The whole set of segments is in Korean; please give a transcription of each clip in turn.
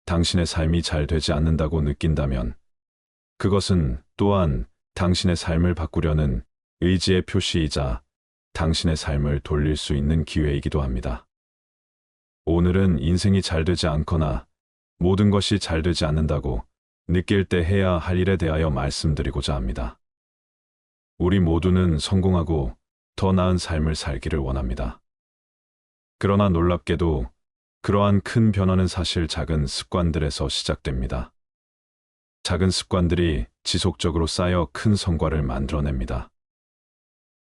당신의 삶이 잘 되지 않는다고 느낀다면 그것은 또한 당신의 삶을 바꾸려는 의지의 표시이자 당신의 삶을 돌릴 수 있는 기회이기도 합니다. 오늘은 인생이 잘 되지 않거나 모든 것이 잘 되지 않는다고 느낄 때 해야 할 일에 대하여 말씀드리고자 합니다. 우리 모두는 성공하고 더 나은 삶을 살기를 원합니다. 그러나 놀랍게도 그러한 큰 변화는 사실 작은 습관들에서 시작됩니다. 작은 습관들이 지속적으로 쌓여 큰 성과를 만들어냅니다.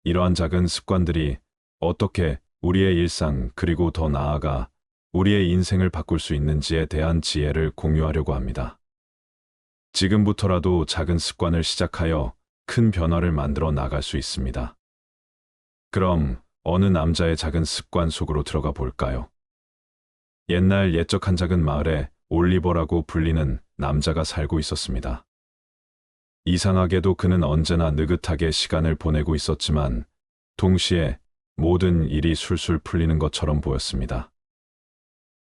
이러한 작은 습관들이 어떻게 우리의 일상 그리고 더 나아가 우리의 인생을 바꿀 수 있는지에 대한 지혜를 공유하려고 합니다. 지금부터라도 작은 습관을 시작하여 큰 변화를 만들어 나갈 수 있습니다. 그럼 어느 남자의 작은 습관 속으로 들어가 볼까요? 옛날 옛적 한 작은 마을에 올리버라고 불리는 남자가 살고 있었습니다. 이상하게도 그는 언제나 느긋하게 시간을 보내고 있었지만 동시에 모든 일이 술술 풀리는 것처럼 보였습니다.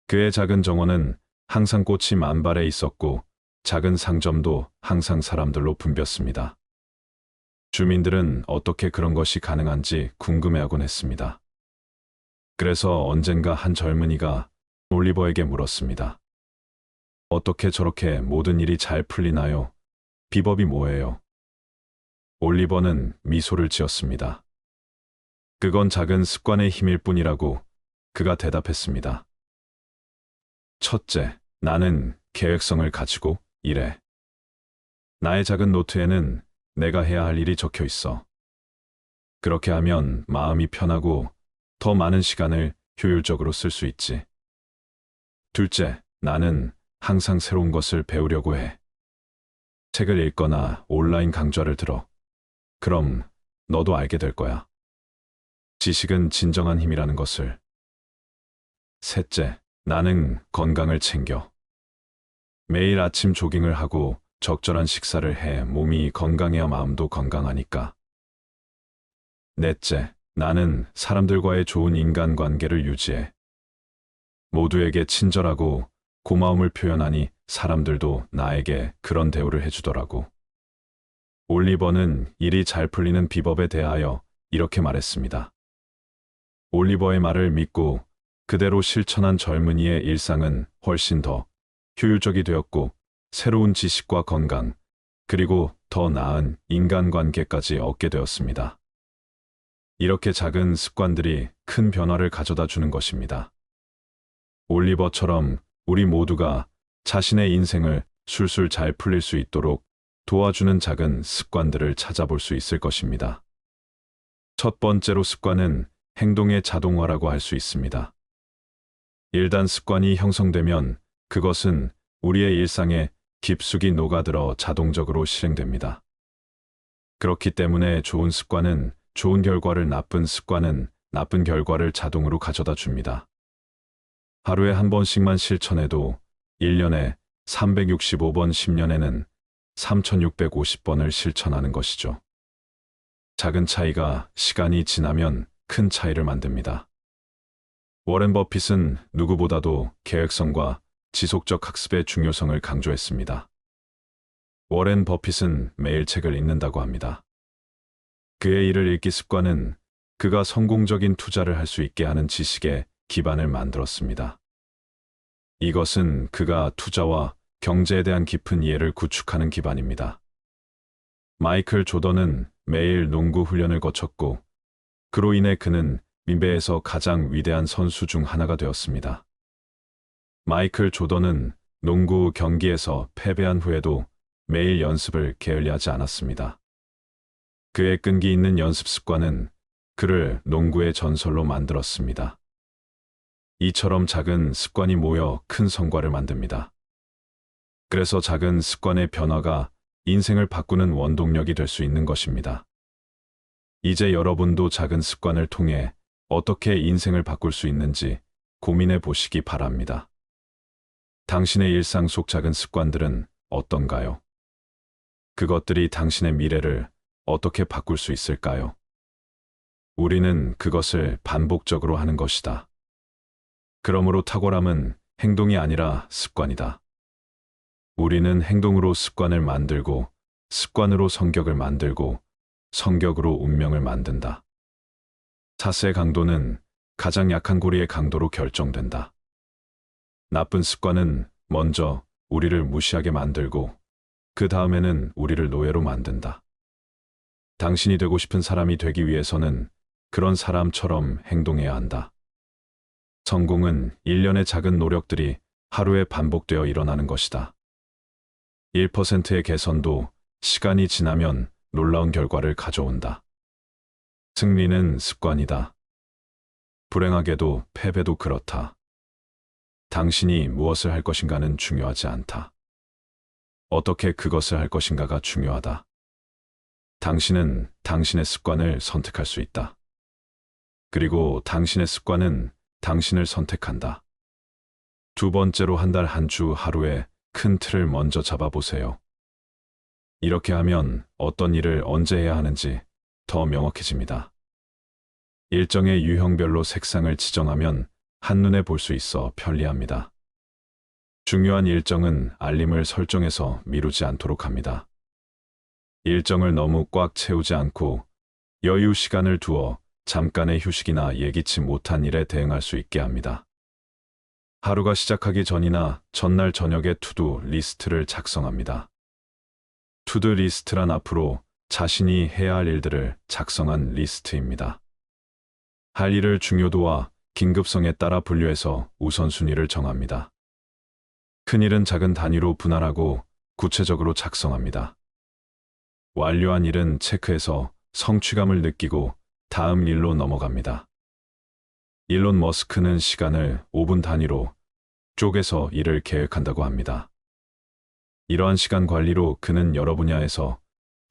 그의 작은 정원은 항상 꽃이 만발해 있었고 작은 상점도 항상 사람들로 붐볐습니다. 주민들은 어떻게 그런 것이 가능한지 궁금해하곤 했습니다. 그래서 언젠가 한 젊은이가 올리버에게 물었습니다. 어떻게 저렇게 모든 일이 잘 풀리나요? 비법이 뭐예요? 올리버는 미소를 지었습니다. 그건 작은 습관의 힘일 뿐이라고 그가 대답했습니다. 첫째, 나는 계획성을 가지고 일해. 나의 작은 노트에는 내가 해야 할 일이 적혀 있어. 그렇게 하면 마음이 편하고 더 많은 시간을 효율적으로 쓸 수 있지. 둘째, 나는 항상 새로운 것을 배우려고 해. 책을 읽거나 온라인 강좌를 들어. 그럼 너도 알게 될 거야. 지식은 진정한 힘이라는 것을. 셋째, 나는 건강을 챙겨. 매일 아침 조깅을 하고 적절한 식사를 해. 몸이 건강해야 마음도 건강하니까. 넷째, 나는 사람들과의 좋은 인간관계를 유지해. 모두에게 친절하고 고마움을 표현하니 사람들도 나에게 그런 대우를 해주더라고. 올리버는 일이 잘 풀리는 비법에 대하여 이렇게 말했습니다. 올리버의 말을 믿고 그대로 실천한 젊은이의 일상은 훨씬 더 효율적이 되었고 새로운 지식과 건강, 그리고 더 나은 인간관계까지 얻게 되었습니다. 이렇게 작은 습관들이 큰 변화를 가져다 주는 것입니다. 올리버처럼 우리 모두가 자신의 인생을 술술 잘 풀릴 수 있도록 도와주는 작은 습관들을 찾아볼 수 있을 것입니다. 첫 번째로 습관은 행동의 자동화라고 할 수 있습니다. 일단 습관이 형성되면 그것은 우리의 일상에 깊숙이 녹아들어 자동적으로 실행됩니다. 그렇기 때문에 좋은 습관은 좋은 결과를, 나쁜 습관은 나쁜 결과를 자동으로 가져다 줍니다. 하루에 한 번씩만 실천해도 1년에 365번, 10년에는 3650번을 실천하는 것이죠. 작은 차이가 시간이 지나면 큰 차이를 만듭니다. 워렌 버핏은 누구보다도 계획성과 지속적 학습의 중요성을 강조했습니다. 워렌 버핏은 매일 책을 읽는다고 합니다. 그의 일을 읽기 습관은 그가 성공적인 투자를 할 수 있게 하는 지식의 기반을 만들었습니다. 이것은 그가 투자와 경제에 대한 깊은 이해를 구축하는 기반입니다. 마이클 조던은 매일 농구 훈련을 거쳤고 그로 인해 그는 미배에서 가장 위대한 선수 중 하나가 되었습니다. 마이클 조던은 농구 경기에서 패배한 후에도 매일 연습을 게을리하지 않았습니다. 그의 끈기 있는 연습 습관은 그를 농구의 전설로 만들었습니다. 이처럼 작은 습관이 모여 큰 성과를 만듭니다. 그래서 작은 습관의 변화가 인생을 바꾸는 원동력이 될 수 있는 것입니다. 이제 여러분도 작은 습관을 통해 어떻게 인생을 바꿀 수 있는지 고민해 보시기 바랍니다. 당신의 일상 속 작은 습관들은 어떤가요? 그것들이 당신의 미래를 어떻게 바꿀 수 있을까요? 우리는 그것을 반복적으로 하는 것이다. 그러므로 탁월함은 행동이 아니라 습관이다. 우리는 행동으로 습관을 만들고, 습관으로 성격을 만들고, 성격으로 운명을 만든다. 자세의 강도는 가장 약한 고리의 강도로 결정된다. 나쁜 습관은 먼저 우리를 무시하게 만들고, 그 다음에는 우리를 노예로 만든다. 당신이 되고 싶은 사람이 되기 위해서는 그런 사람처럼 행동해야 한다. 성공은 일련의 작은 노력들이 하루에 반복되어 일어나는 것이다. 1%의 개선도 시간이 지나면 놀라운 결과를 가져온다. 승리는 습관이다. 불행하게도 패배도 그렇다. 당신이 무엇을 할 것인가는 중요하지 않다. 어떻게 그것을 할 것인가가 중요하다. 당신은 당신의 습관을 선택할 수 있다. 그리고 당신의 습관은 당신을 선택한다. 두 번째로 한 달 한 주 하루에 큰 틀을 먼저 잡아보세요. 이렇게 하면 어떤 일을 언제 해야 하는지 더 명확해집니다. 일정의 유형별로 색상을 지정하면 한눈에 볼 수 있어 편리합니다. 중요한 일정은 알림을 설정해서 미루지 않도록 합니다. 일정을 너무 꽉 채우지 않고 여유 시간을 두어 잠깐의 휴식이나 예기치 못한 일에 대응할 수 있게 합니다. 하루가 시작하기 전이나 전날 저녁에 투두 리스트를 작성합니다. 투두 리스트란 앞으로 자신이 해야 할 일들을 작성한 리스트입니다. 할 일을 중요도와 긴급성에 따라 분류해서 우선순위를 정합니다. 큰 일은 작은 단위로 분할하고 구체적으로 작성합니다. 완료한 일은 체크해서 성취감을 느끼고 다음 일로 넘어갑니다. 일론 머스크는 시간을 5분 단위로 쪼개서 일을 계획한다고 합니다. 이러한 시간 관리로 그는 여러 분야에서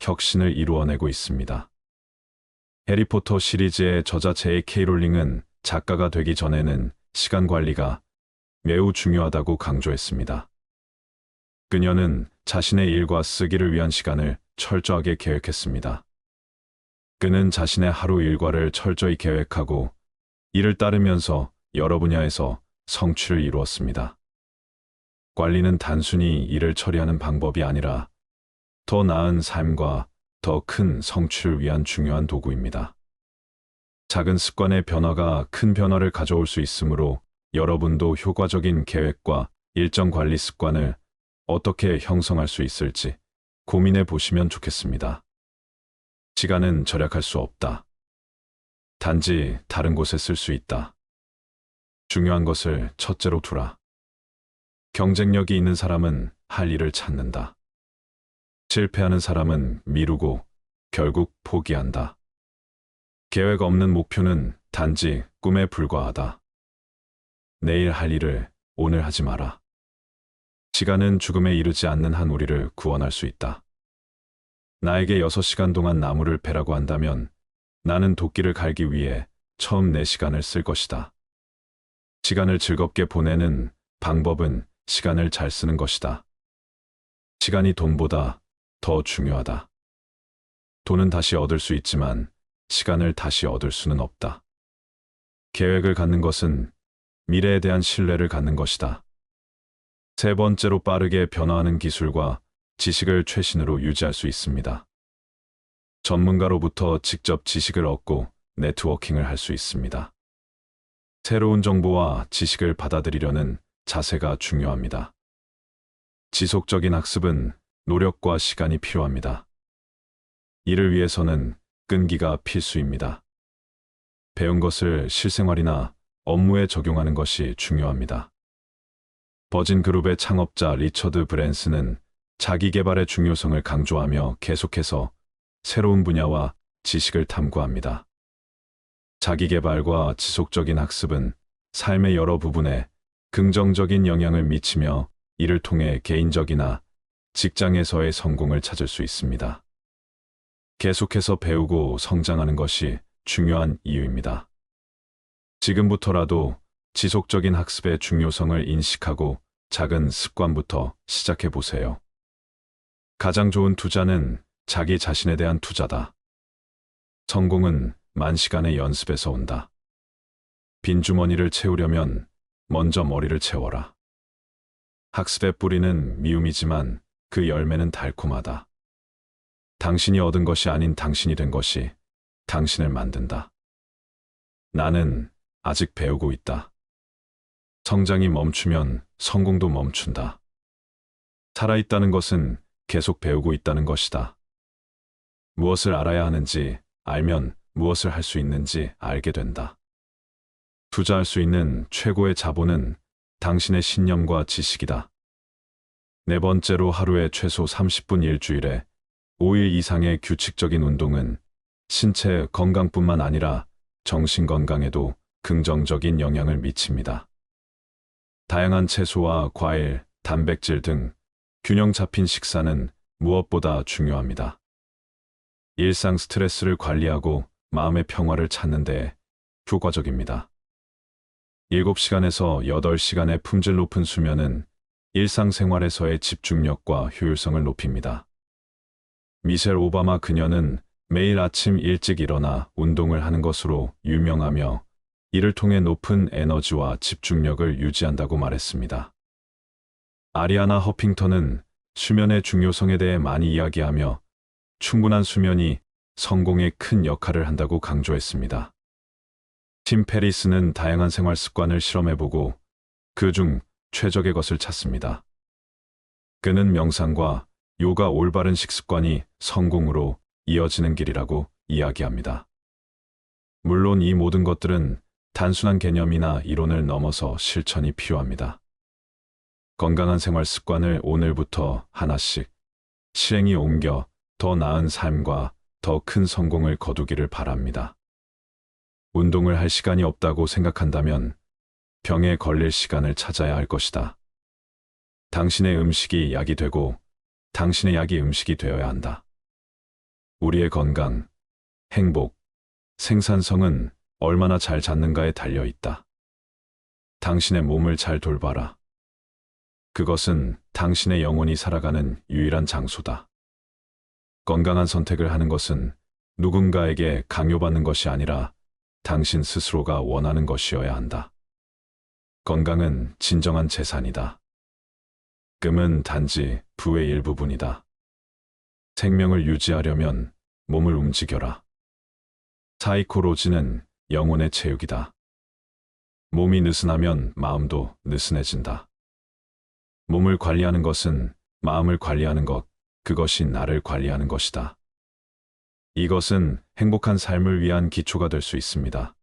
혁신을 이루어내고 있습니다. 해리포터 시리즈의 저자 J.K. 롤링은 작가가 되기 전에는 시간 관리가 매우 중요하다고 강조했습니다. 그녀는 자신의 일과 쓰기를 위한 시간을 철저하게 계획했습니다. 그는 자신의 하루 일과를 철저히 계획하고 이를 따르면서 여러 분야에서 성취를 이루었습니다. 관리는 단순히 일을 처리하는 방법이 아니라 더 나은 삶과 더 큰 성취를 위한 중요한 도구입니다. 작은 습관의 변화가 큰 변화를 가져올 수 있으므로 여러분도 효과적인 계획과 일정 관리 습관을 어떻게 형성할 수 있을지 고민해 보시면 좋겠습니다. 시간은 절약할 수 없다. 단지 다른 곳에 쓸 수 있다. 중요한 것을 첫째로 두라. 경쟁력이 있는 사람은 할 일을 찾는다. 실패하는 사람은 미루고 결국 포기한다. 계획 없는 목표는 단지 꿈에 불과하다. 내일 할 일을 오늘 하지 마라. 시간은 죽음에 이르지 않는 한 우리를 구원할 수 있다. 나에게 6시간 동안 나무를 베라고 한다면 나는 도끼를 갈기 위해 처음 4시간을 쓸 것이다. 시간을 즐겁게 보내는 방법은 시간을 잘 쓰는 것이다. 시간이 돈보다 더 중요하다. 돈은 다시 얻을 수 있지만 시간을 다시 얻을 수는 없다. 계획을 갖는 것은 미래에 대한 신뢰를 갖는 것이다. 세 번째로 빠르게 변화하는 기술과 지식을 최신으로 유지할 수 있습니다. 전문가로부터 직접 지식을 얻고 네트워킹을 할 수 있습니다. 새로운 정보와 지식을 받아들이려는 자세가 중요합니다. 지속적인 학습은 노력과 시간이 필요합니다. 이를 위해서는 끈기가 필수입니다. 배운 것을 실생활이나 업무에 적용하는 것이 중요합니다. 버진 그룹의 창업자 리처드 브랜슨은 자기 개발의 중요성을 강조하며 계속해서 새로운 분야와 지식을 탐구합니다. 자기 개발과 지속적인 학습은 삶의 여러 부분에 긍정적인 영향을 미치며 이를 통해 개인적이나 직장에서의 성공을 찾을 수 있습니다. 계속해서 배우고 성장하는 것이 중요한 이유입니다. 지금부터라도 지속적인 학습의 중요성을 인식하고 작은 습관부터 시작해 보세요. 가장 좋은 투자는 자기 자신에 대한 투자다. 성공은 만시간의 연습에서 온다. 빈 주머니를 채우려면 먼저 머리를 채워라. 학습의 뿌리는 미움이지만 그 열매는 달콤하다. 당신이 얻은 것이 아닌 당신이 된 것이 당신을 만든다. 나는 아직 배우고 있다. 성장이 멈추면 성공도 멈춘다. 살아있다는 것은 계속 배우고 있다는 것이다. 무엇을 알아야 하는지 알면 무엇을 할 수 있는지 알게 된다. 투자할 수 있는 최고의 자본은 당신의 신념과 지식이다. 네 번째로 하루에 최소 30분 일주일에 5일 이상의 규칙적인 운동은 신체 건강뿐만 아니라 정신 건강에도 긍정적인 영향을 미칩니다. 다양한 채소와 과일, 단백질 등 균형 잡힌 식사는 무엇보다 중요합니다. 일상 스트레스를 관리하고 마음의 평화를 찾는 데 효과적입니다. 7시간에서 8시간의 품질 높은 수면은 일상생활에서의 집중력과 효율성을 높입니다. 미셸 오바마 그녀는 매일 아침 일찍 일어나 운동을 하는 것으로 유명하며 이를 통해 높은 에너지와 집중력을 유지한다고 말했습니다. 아리아나 허핑턴은 수면의 중요성에 대해 많이 이야기하며 충분한 수면이 성공에 큰 역할을 한다고 강조했습니다. 팀 페리스는 다양한 생활 습관을 실험해보고 그중 최적의 것을 찾습니다. 그는 명상과 요가 올바른 식습관이 성공으로 이어지는 길이라고 이야기합니다. 물론 이 모든 것들은 단순한 개념이나 이론을 넘어서 실천이 필요합니다. 건강한 생활 습관을 오늘부터 하나씩 실행에 옮겨 더 나은 삶과 더 큰 성공을 거두기를 바랍니다. 운동을 할 시간이 없다고 생각한다면 병에 걸릴 시간을 찾아야 할 것이다. 당신의 음식이 약이 되고 당신의 약이 음식이 되어야 한다. 우리의 건강, 행복, 생산성은 얼마나 잘 잡는가에 달려 있다. 당신의 몸을 잘 돌봐라. 그것은 당신의 영혼이 살아가는 유일한 장소다. 건강한 선택을 하는 것은 누군가에게 강요받는 것이 아니라 당신 스스로가 원하는 것이어야 한다. 건강은 진정한 재산이다. 금은 단지 부의 일부분이다. 생명을 유지하려면 몸을 움직여라. 사이코로지는 영혼의 체육이다. 몸이 느슨하면 마음도 느슨해진다. 몸을 관리하는 것은 마음을 관리하는 것, 그것이 나를 관리하는 것이다. 이것은 행복한 삶을 위한 기초가 될 수 있습니다.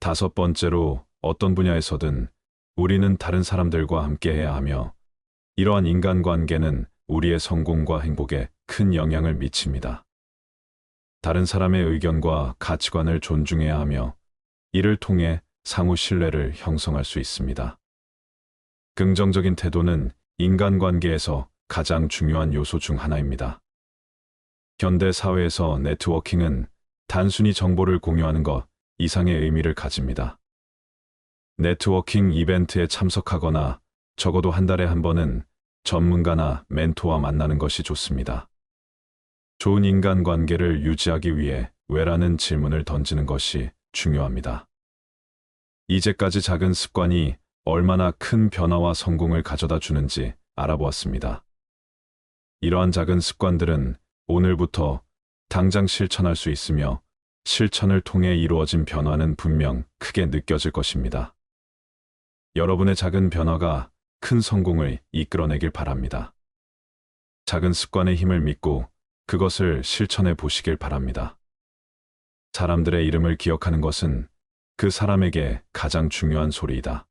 다섯 번째로 어떤 분야에서든 우리는 다른 사람들과 함께해야 하며 이러한 인간관계는 우리의 성공과 행복에 큰 영향을 미칩니다. 다른 사람의 의견과 가치관을 존중해야 하며 이를 통해 상호 신뢰를 형성할 수 있습니다. 긍정적인 태도는 인간관계에서 가장 중요한 요소 중 하나입니다. 현대 사회에서 네트워킹은 단순히 정보를 공유하는 것 이상의 의미를 가집니다. 네트워킹 이벤트에 참석하거나 적어도 한 달에 한 번은 전문가나 멘토와 만나는 것이 좋습니다. 좋은 인간관계를 유지하기 위해 왜라는 질문을 던지는 것이 중요합니다. 이제까지 작은 습관이 얼마나 큰 변화와 성공을 가져다 주는지 알아보았습니다. 이러한 작은 습관들은 오늘부터 당장 실천할 수 있으며 실천을 통해 이루어진 변화는 분명 크게 느껴질 것입니다. 여러분의 작은 변화가 큰 성공을 이끌어내길 바랍니다. 작은 습관의 힘을 믿고 그것을 실천해 보시길 바랍니다. 사람들의 이름을 기억하는 것은 그 사람에게 가장 중요한 소리이다.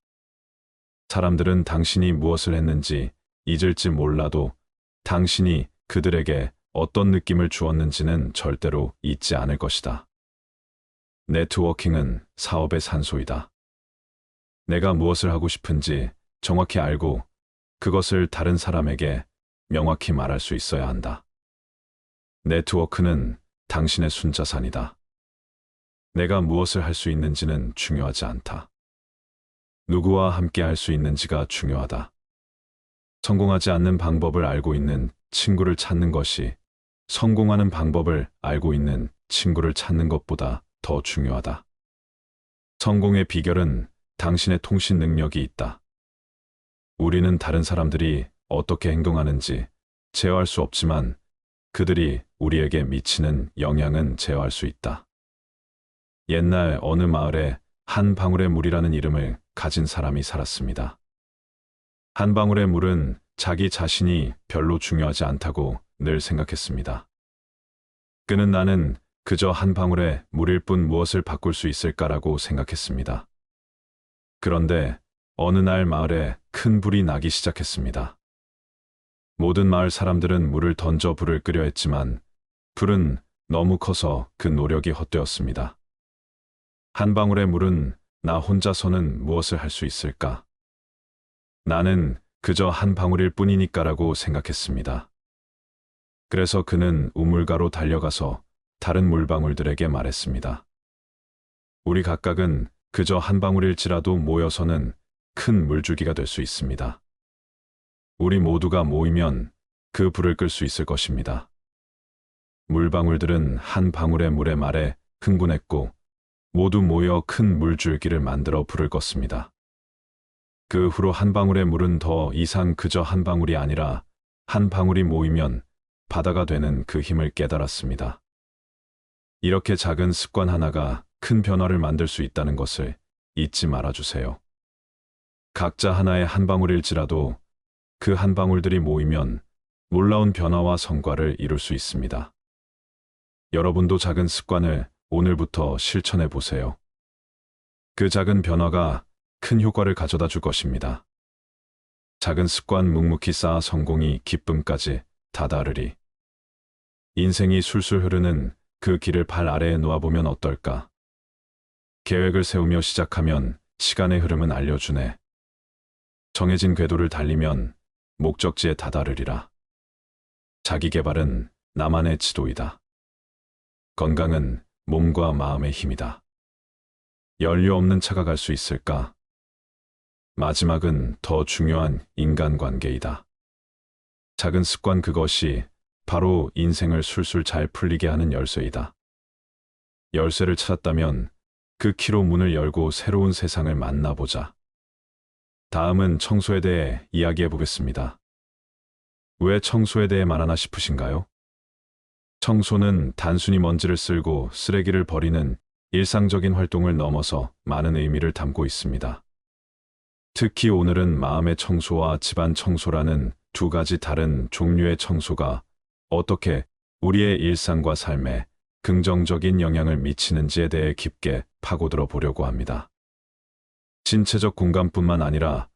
사람들은 당신이 무엇을 했는지 잊을지 몰라도 당신이 그들에게 어떤 느낌을 주었는지는 절대로 잊지 않을 것이다. 네트워킹은 사업의 산소이다. 내가 무엇을 하고 싶은지 정확히 알고 그것을 다른 사람에게 명확히 말할 수 있어야 한다. 네트워크는 당신의 순자산이다. 내가 무엇을 할 수 있는지는 중요하지 않다. 누구와 함께 할 수 있는지가 중요하다. 성공하지 않는 방법을 알고 있는 친구를 찾는 것이 성공하는 방법을 알고 있는 친구를 찾는 것보다 더 중요하다. 성공의 비결은 당신의 통신 능력이 있다. 우리는 다른 사람들이 어떻게 행동하는지 제어할 수 없지만 그들이 우리에게 미치는 영향은 제어할 수 있다. 옛날 어느 마을에 한 방울의 물이라는 이름을 가진 사람이 살았습니다. 한 방울의 물은 자기 자신이 별로 중요하지 않다고 늘 생각했습니다. 그는 나는 그저 한 방울의 물일 뿐 무엇을 바꿀 수 있을까라고 생각했습니다. 그런데 어느 날 마을에 큰 불이 나기 시작했습니다. 모든 마을 사람들은 물을 던져 불을 끄려 했지만 불은 너무 커서 그 노력이 헛되었습니다. 한 방울의 물은 나 혼자서는 무엇을 할 수 있을까? 나는 그저 한 방울일 뿐이니까라고 생각했습니다. 그래서 그는 우물가로 달려가서 다른 물방울들에게 말했습니다. 우리 각각은 그저 한 방울일지라도 모여서는 큰 물줄기가 될 수 있습니다. 우리 모두가 모이면 그 불을 끌 수 있을 것입니다. 물방울들은 한 방울의 물의 말에 흥분했고 모두 모여 큰 물줄기를 만들어 불을 껐습니다. 그 후로 한 방울의 물은 더 이상 그저 한 방울이 아니라 한 방울이 모이면 바다가 되는 그 힘을 깨달았습니다. 이렇게 작은 습관 하나가 큰 변화를 만들 수 있다는 것을 잊지 말아주세요. 각자 하나의 한 방울일지라도 그 한 방울들이 모이면 놀라운 변화와 성과를 이룰 수 있습니다. 여러분도 작은 습관을 오늘부터 실천해 보세요. 그 작은 변화가 큰 효과를 가져다 줄 것입니다. 작은 습관 묵묵히 쌓아 성공이 기쁨까지 다다르리. 인생이 술술 흐르는 그 길을 발 아래에 놓아보면 어떨까? 계획을 세우며 시작하면 시간의 흐름은 알려주네. 정해진 궤도를 달리면 목적지에 다다르리라. 자기 개발은 나만의 지도이다. 건강은 몸과 마음의 힘이다. 연료 없는 차가 갈 수 있을까? 마지막은 더 중요한 인간관계이다. 작은 습관 그것이 바로 인생을 술술 잘 풀리게 하는 열쇠이다. 열쇠를 찾았다면 그 키로 문을 열고 새로운 세상을 만나보자. 다음은 청소에 대해 이야기해 보겠습니다. 왜 청소에 대해 말하나 싶으신가요? 청소는 단순히 먼지를 쓸고 쓰레기를 버리는 일상적인 활동을 넘어서 많은 의미를 담고 있습니다. 특히 오늘은 마음의 청소와 집안 청소라는 두 가지 다른 종류의 청소가 어떻게 우리의 일상과 삶에 긍정적인 영향을 미치는지에 대해 깊게 파고들어 보려고 합니다. 신체적 공간뿐만 아니라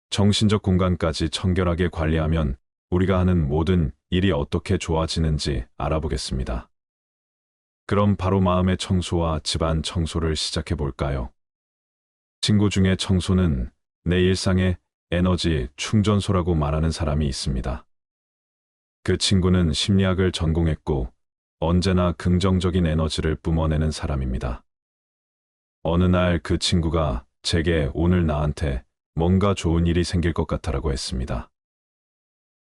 정신적 공간까지 청결하게 관리하면 우리가 하는 모든 일이 어떻게 좋아지는지 알아보겠습니다. 그럼 바로 마음의 청소와 집안 청소를 시작해 볼까요? 친구 중에 청소는 내 일상의 에너지 충전소라고 말하는 사람이 있습니다. 그 친구는 심리학을 전공했고 언제나 긍정적인 에너지를 뿜어내는 사람입니다. 어느 날 그 친구가 제게 오늘 나한테 뭔가 좋은 일이 생길 것 같아라고 했습니다.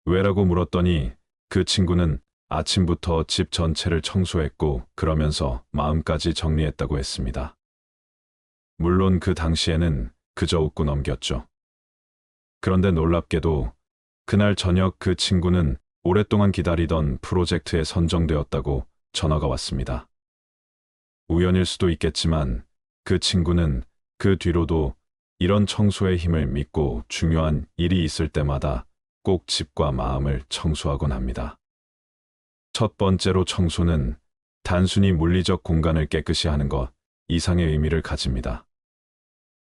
왜라고 물었더니 그 친구는 아침부터 집 전체를 청소했고 그러면서 마음까지 정리했다고 했습니다. 물론 그 당시에는 그저 웃고 넘겼죠. 그런데 놀랍게도 그날 저녁 그 친구는 오랫동안 기다리던 프로젝트에 선정되었다고 전화가 왔습니다. 우연일 수도 있겠지만 그 친구는 그 뒤로도 이런 청소의 힘을 믿고 중요한 일이 있을 때마다 꼭 집과 마음을 청소하곤 합니다. 첫 번째로 청소는 단순히 물리적 공간을 깨끗이 하는 것 이상의 의미를 가집니다.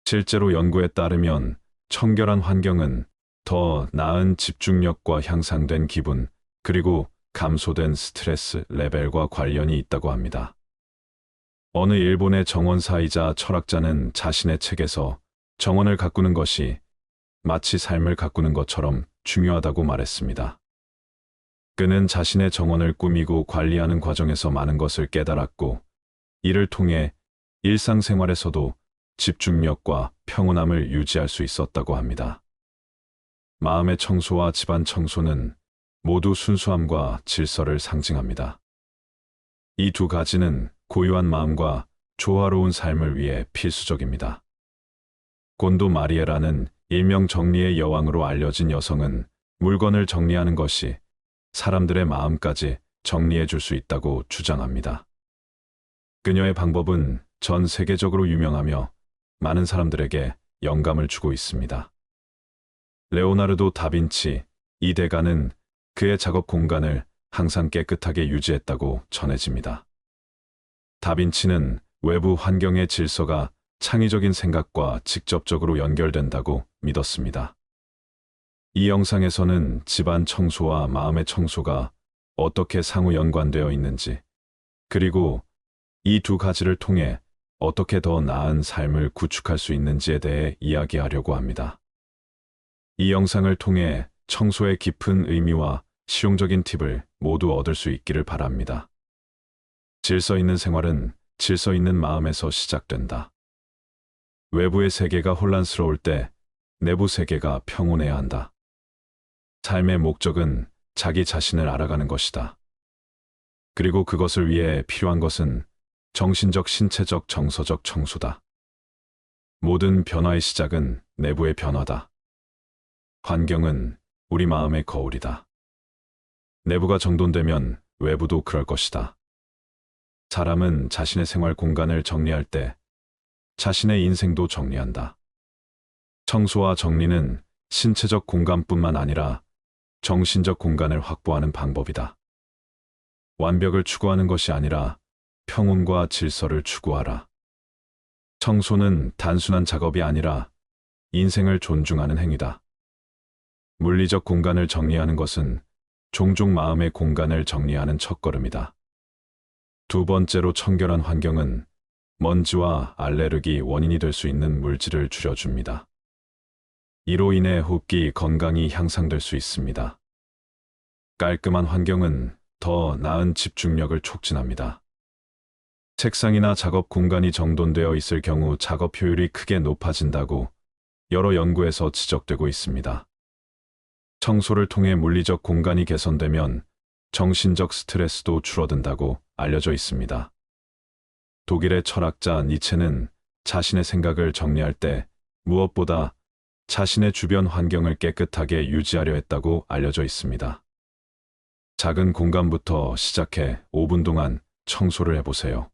실제로 연구에 따르면 청결한 환경은 더 나은 집중력과 향상된 기분, 그리고 감소된 스트레스 레벨과 관련이 있다고 합니다. 어느 일본의 정원사이자 철학자는 자신의 책에서 정원을 가꾸는 것이 마치 삶을 가꾸는 것처럼 중요하다고 말했습니다. 그는 자신의 정원을 꾸미고 관리하는 과정에서 많은 것을 깨달았고, 이를 통해 일상생활에서도 집중력과 평온함을 유지할 수 있었다고 합니다. 마음의 청소와 집안 청소는 모두 순수함과 질서를 상징합니다. 이 두 가지는 고요한 마음과 조화로운 삶을 위해 필수적입니다. 곤도 마리에라는 일명 정리의 여왕으로 알려진 여성은 물건을 정리하는 것이 사람들의 마음까지 정리해 줄 수 있다고 주장합니다. 그녀의 방법은 전 세계적으로 유명하며 많은 사람들에게 영감을 주고 있습니다. 레오나르도 다빈치, 이 대가는 그의 작업 공간을 항상 깨끗하게 유지했다고 전해집니다. 다빈치는 외부 환경의 질서가 창의적인 생각과 직접적으로 연결된다고 믿었습니다. 이 영상에서는 집안 청소와 마음의 청소가 어떻게 상호 연관되어 있는지, 그리고 이 두 가지를 통해 어떻게 더 나은 삶을 구축할 수 있는지에 대해 이야기하려고 합니다. 이 영상을 통해 청소의 깊은 의미와 실용적인 팁을 모두 얻을 수 있기를 바랍니다. 질서 있는 생활은 질서 있는 마음에서 시작된다. 외부의 세계가 혼란스러울 때 내부 세계가 평온해야 한다. 삶의 목적은 자기 자신을 알아가는 것이다. 그리고 그것을 위해 필요한 것은 정신적, 신체적, 정서적 청소다. 모든 변화의 시작은 내부의 변화다. 환경은 우리 마음의 거울이다. 내부가 정돈되면 외부도 그럴 것이다. 사람은 자신의 생활 공간을 정리할 때 자신의 인생도 정리한다. 청소와 정리는 신체적 공간뿐만 아니라 정신적 공간을 확보하는 방법이다. 완벽을 추구하는 것이 아니라 평온과 질서를 추구하라. 청소는 단순한 작업이 아니라 인생을 존중하는 행위다. 물리적 공간을 정리하는 것은 종종 마음의 공간을 정리하는 첫걸음이다. 두 번째로, 청결한 환경은 먼지와 알레르기 원인이 될 수 있는 물질을 줄여줍니다. 이로 인해 호흡기 건강이 향상될 수 있습니다. 깔끔한 환경은 더 나은 집중력을 촉진합니다. 책상이나 작업 공간이 정돈되어 있을 경우 작업 효율이 크게 높아진다고 여러 연구에서 지적되고 있습니다. 청소를 통해 물리적 공간이 개선되면 정신적 스트레스도 줄어든다고 알려져 있습니다. 독일의 철학자 니체는 자신의 생각을 정리할 때 무엇보다 자신의 주변 환경을 깨끗하게 유지하려 했다고 알려져 있습니다. 작은 공간부터 시작해 5분 동안 청소를 해보세요.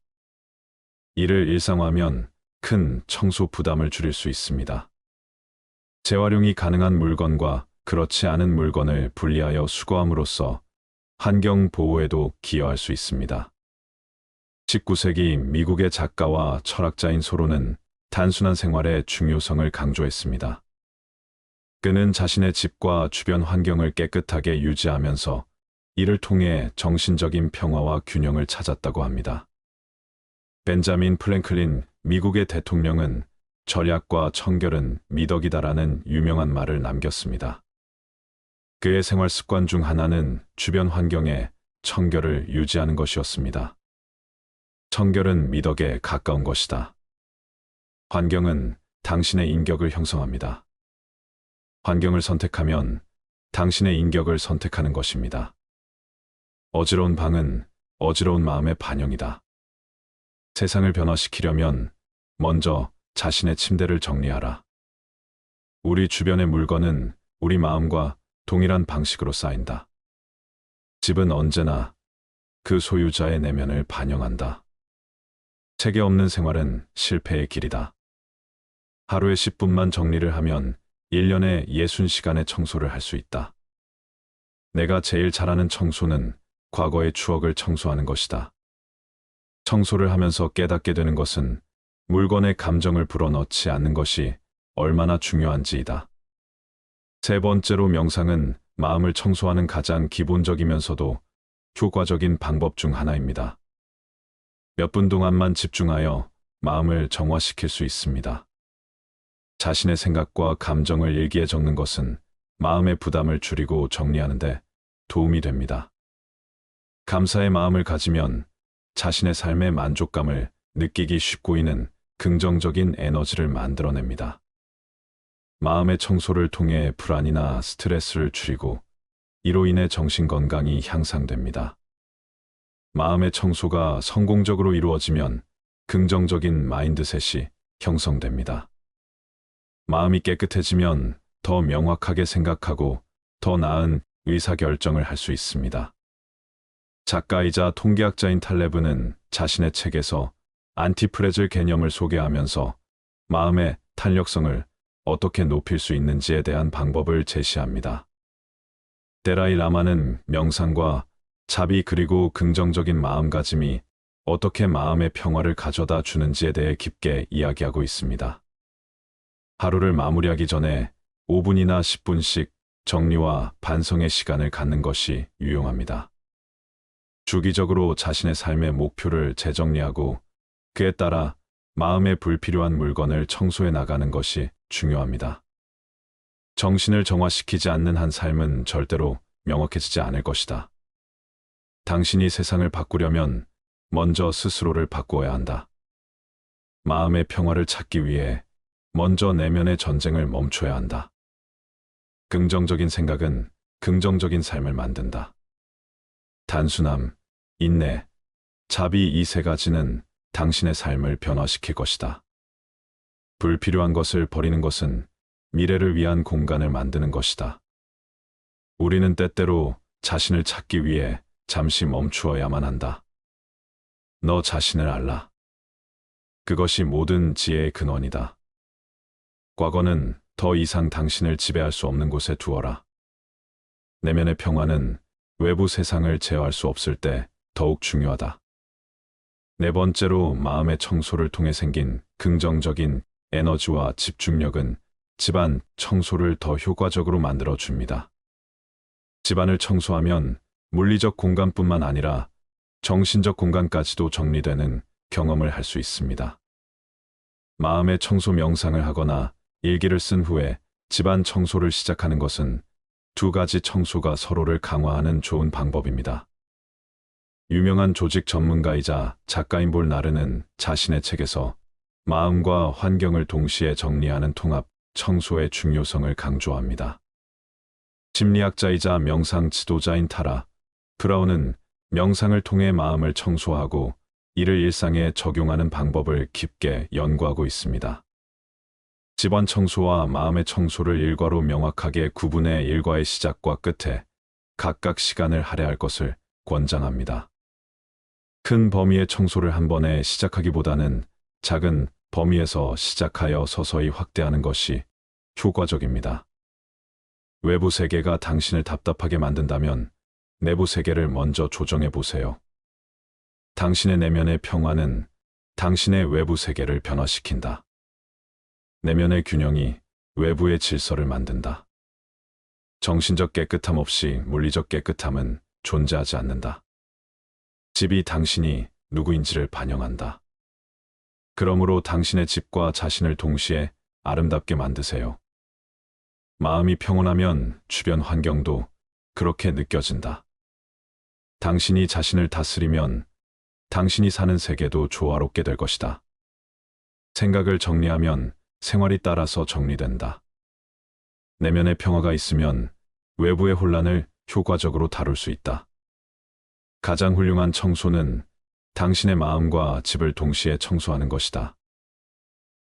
이를 일상화하면 큰 청소 부담을 줄일 수 있습니다. 재활용이 가능한 물건과 그렇지 않은 물건을 분리하여 수거함으로써 환경 보호에도 기여할 수 있습니다. 19세기 미국의 작가와 철학자인 소로는 단순한 생활의 중요성을 강조했습니다. 그는 자신의 집과 주변 환경을 깨끗하게 유지하면서 이를 통해 정신적인 평화와 균형을 찾았다고 합니다. 벤자민 프랭클린 미국의 대통령은 절약과 청결은 미덕이다라는 유명한 말을 남겼습니다. 그의 생활 습관 중 하나는 주변 환경에 청결을 유지하는 것이었습니다. 청결은 미덕에 가까운 것이다. 환경은 당신의 인격을 형성합니다. 환경을 선택하면 당신의 인격을 선택하는 것입니다. 어지러운 방은 어지러운 마음의 반영이다. 세상을 변화시키려면 먼저 자신의 침대를 정리하라. 우리 주변의 물건은 우리 마음과 동일한 방식으로 쌓인다. 집은 언제나 그 소유자의 내면을 반영한다. 체계 없는 생활은 실패의 길이다. 하루에 10분만 정리를 하면 1년에 60시간의 청소를 할 수 있다. 내가 제일 잘하는 청소는 과거의 추억을 청소하는 것이다. 청소를 하면서 깨닫게 되는 것은 물건에 감정을 불어넣지 않는 것이 얼마나 중요한지이다. 세 번째로, 명상은 마음을 청소하는 가장 기본적이면서도 효과적인 방법 중 하나입니다. 몇 분 동안만 집중하여 마음을 정화시킬 수 있습니다. 자신의 생각과 감정을 일기에 적는 것은 마음의 부담을 줄이고 정리하는 데 도움이 됩니다. 감사의 마음을 가지면 자신의 삶의 만족감을 느끼기 쉽고이는 긍정적인 에너지를 만들어냅니다. 마음의 청소를 통해 불안이나 스트레스를 줄이고 이로 인해 정신건강이 향상됩니다. 마음의 청소가 성공적으로 이루어지면 긍정적인 마인드셋이 형성됩니다. 마음이 깨끗해지면 더 명확하게 생각하고 더 나은 의사결정을 할 수 있습니다. 작가이자 통계학자인 탈레브는 자신의 책에서 안티프레즐 개념을 소개하면서 마음의 탄력성을 어떻게 높일 수 있는지에 대한 방법을 제시합니다. 데라이 라마는 명상과 자비 그리고 긍정적인 마음가짐이 어떻게 마음의 평화를 가져다 주는지에 대해 깊게 이야기하고 있습니다. 하루를 마무리하기 전에 5분이나 10분씩 정리와 반성의 시간을 갖는 것이 유용합니다. 주기적으로 자신의 삶의 목표를 재정리하고 그에 따라 마음에 불필요한 물건을 청소해 나가는 것이 중요합니다. 정신을 정화시키지 않는 한 삶은 절대로 명확해지지 않을 것이다. 당신이 세상을 바꾸려면 먼저 스스로를 바꾸어야 한다. 마음의 평화를 찾기 위해 먼저 내면의 전쟁을 멈춰야 한다. 긍정적인 생각은 긍정적인 삶을 만든다. 단순함, 인내, 자비 이 세 가지는 당신의 삶을 변화시킬 것이다. 불필요한 것을 버리는 것은 미래를 위한 공간을 만드는 것이다. 우리는 때때로 자신을 찾기 위해 잠시 멈추어야만 한다. 너 자신을 알라. 그것이 모든 지혜의 근원이다. 과거는 더 이상 당신을 지배할 수 없는 곳에 두어라. 내면의 평화는 외부 세상을 제어할 수 없을 때 더욱 중요하다. 네 번째로 마음의 청소를 통해 생긴 긍정적인 에너지와 집중력은 집안 청소를 더 효과적으로 만들어 줍니다. 집안을 청소하면 물리적 공간뿐만 아니라 정신적 공간까지도 정리되는 경험을 할 수 있습니다. 마음의 청소 명상을 하거나 일기를 쓴 후에 집안 청소를 시작하는 것은 두 가지 청소가 서로를 강화하는 좋은 방법입니다. 유명한 조직 전문가이자 작가인 볼 나르는 자신의 책에서 마음과 환경을 동시에 정리하는 통합 청소의 중요성을 강조합니다. 심리학자이자 명상 지도자인 타라 브라운은 명상을 통해 마음을 청소하고 이를 일상에 적용하는 방법을 깊게 연구하고 있습니다. 집안 청소와 마음의 청소를 일과로 명확하게 구분해 일과의 시작과 끝에 각각 시간을 할애할 것을 권장합니다. 큰 범위의 청소를 한 번에 시작하기보다는 작은 범위에서 시작하여 서서히 확대하는 것이 효과적입니다. 외부 세계가 당신을 답답하게 만든다면 내부 세계를 먼저 조정해 보세요. 당신의 내면의 평화는 당신의 외부 세계를 변화시킨다. 내면의 균형이 외부의 질서를 만든다. 정신적 깨끗함 없이 물리적 깨끗함은 존재하지 않는다. 집이 당신이 누구인지를 반영한다. 그러므로 당신의 집과 자신을 동시에 아름답게 만드세요. 마음이 평온하면 주변 환경도 그렇게 느껴진다. 당신이 자신을 다스리면 당신이 사는 세계도 조화롭게 될 것이다. 생각을 정리하면 생활이 따라서 정리된다. 내면의 평화가 있으면 외부의 혼란을 효과적으로 다룰 수 있다. 가장 훌륭한 청소는 당신의 마음과 집을 동시에 청소하는 것이다.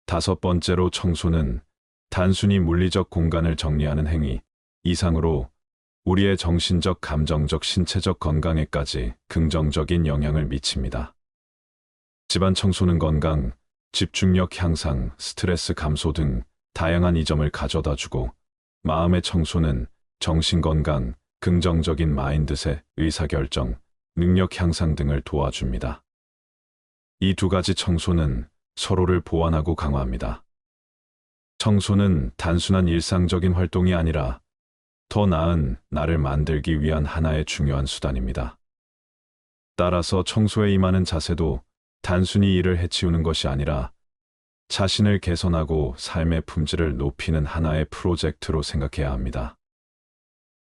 다섯 번째로 청소는 단순히 물리적 공간을 정리하는 행위 이상으로 우리의 정신적, 감정적, 신체적 건강에까지 긍정적인 영향을 미칩니다. 집안 청소는 건강, 집중력 향상, 스트레스 감소 등 다양한 이점을 가져다 주고 마음의 청소는 정신 건강, 긍정적인 마인드셋, 의사결정, 능력 향상 등을 도와줍니다. 이 두 가지 청소는 서로를 보완하고 강화합니다. 청소는 단순한 일상적인 활동이 아니라 더 나은 나를 만들기 위한 하나의 중요한 수단입니다. 따라서 청소에 임하는 자세도 단순히 일을 해치우는 것이 아니라 자신을 개선하고 삶의 품질을 높이는 하나의 프로젝트로 생각해야 합니다.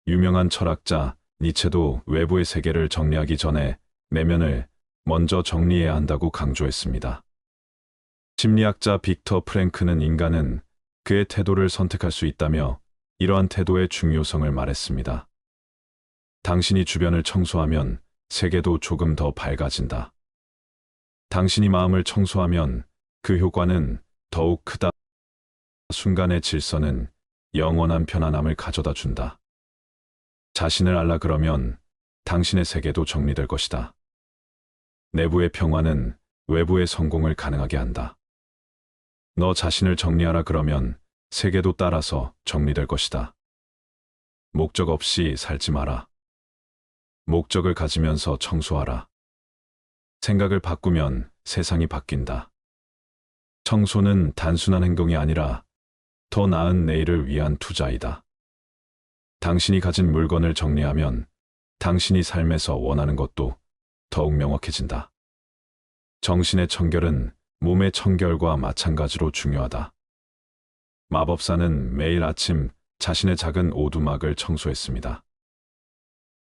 유명한 철학자 니체도 외부의 세계를 정리하기 전에 내면을 먼저 정리해야 한다고 강조했습니다. 심리학자 빅터 프랭크는 인간은 그의 태도를 선택할 수 있다며 이러한 태도의 중요성을 말했습니다. 당신이 주변을 청소하면 세계도 조금 더 밝아진다. 당신이 마음을 청소하면 그 효과는 더욱 크다. 순간의 질서는 영원한 편안함을 가져다 준다. 자신을 알라 그러면 당신의 세계도 정리될 것이다. 내부의 평화는 외부의 성공을 가능하게 한다. 너 자신을 정리하라 그러면 세계도 따라서 정리될 것이다. 목적 없이 살지 마라. 목적을 가지면서 청소하라. 생각을 바꾸면 세상이 바뀐다. 청소는 단순한 행동이 아니라 더 나은 내일을 위한 투자이다. 당신이 가진 물건을 정리하면 당신이 삶에서 원하는 것도 더욱 명확해진다. 정신의 청결은 몸의 청결과 마찬가지로 중요하다. 마법사는 매일 아침 자신의 작은 오두막을 청소했습니다.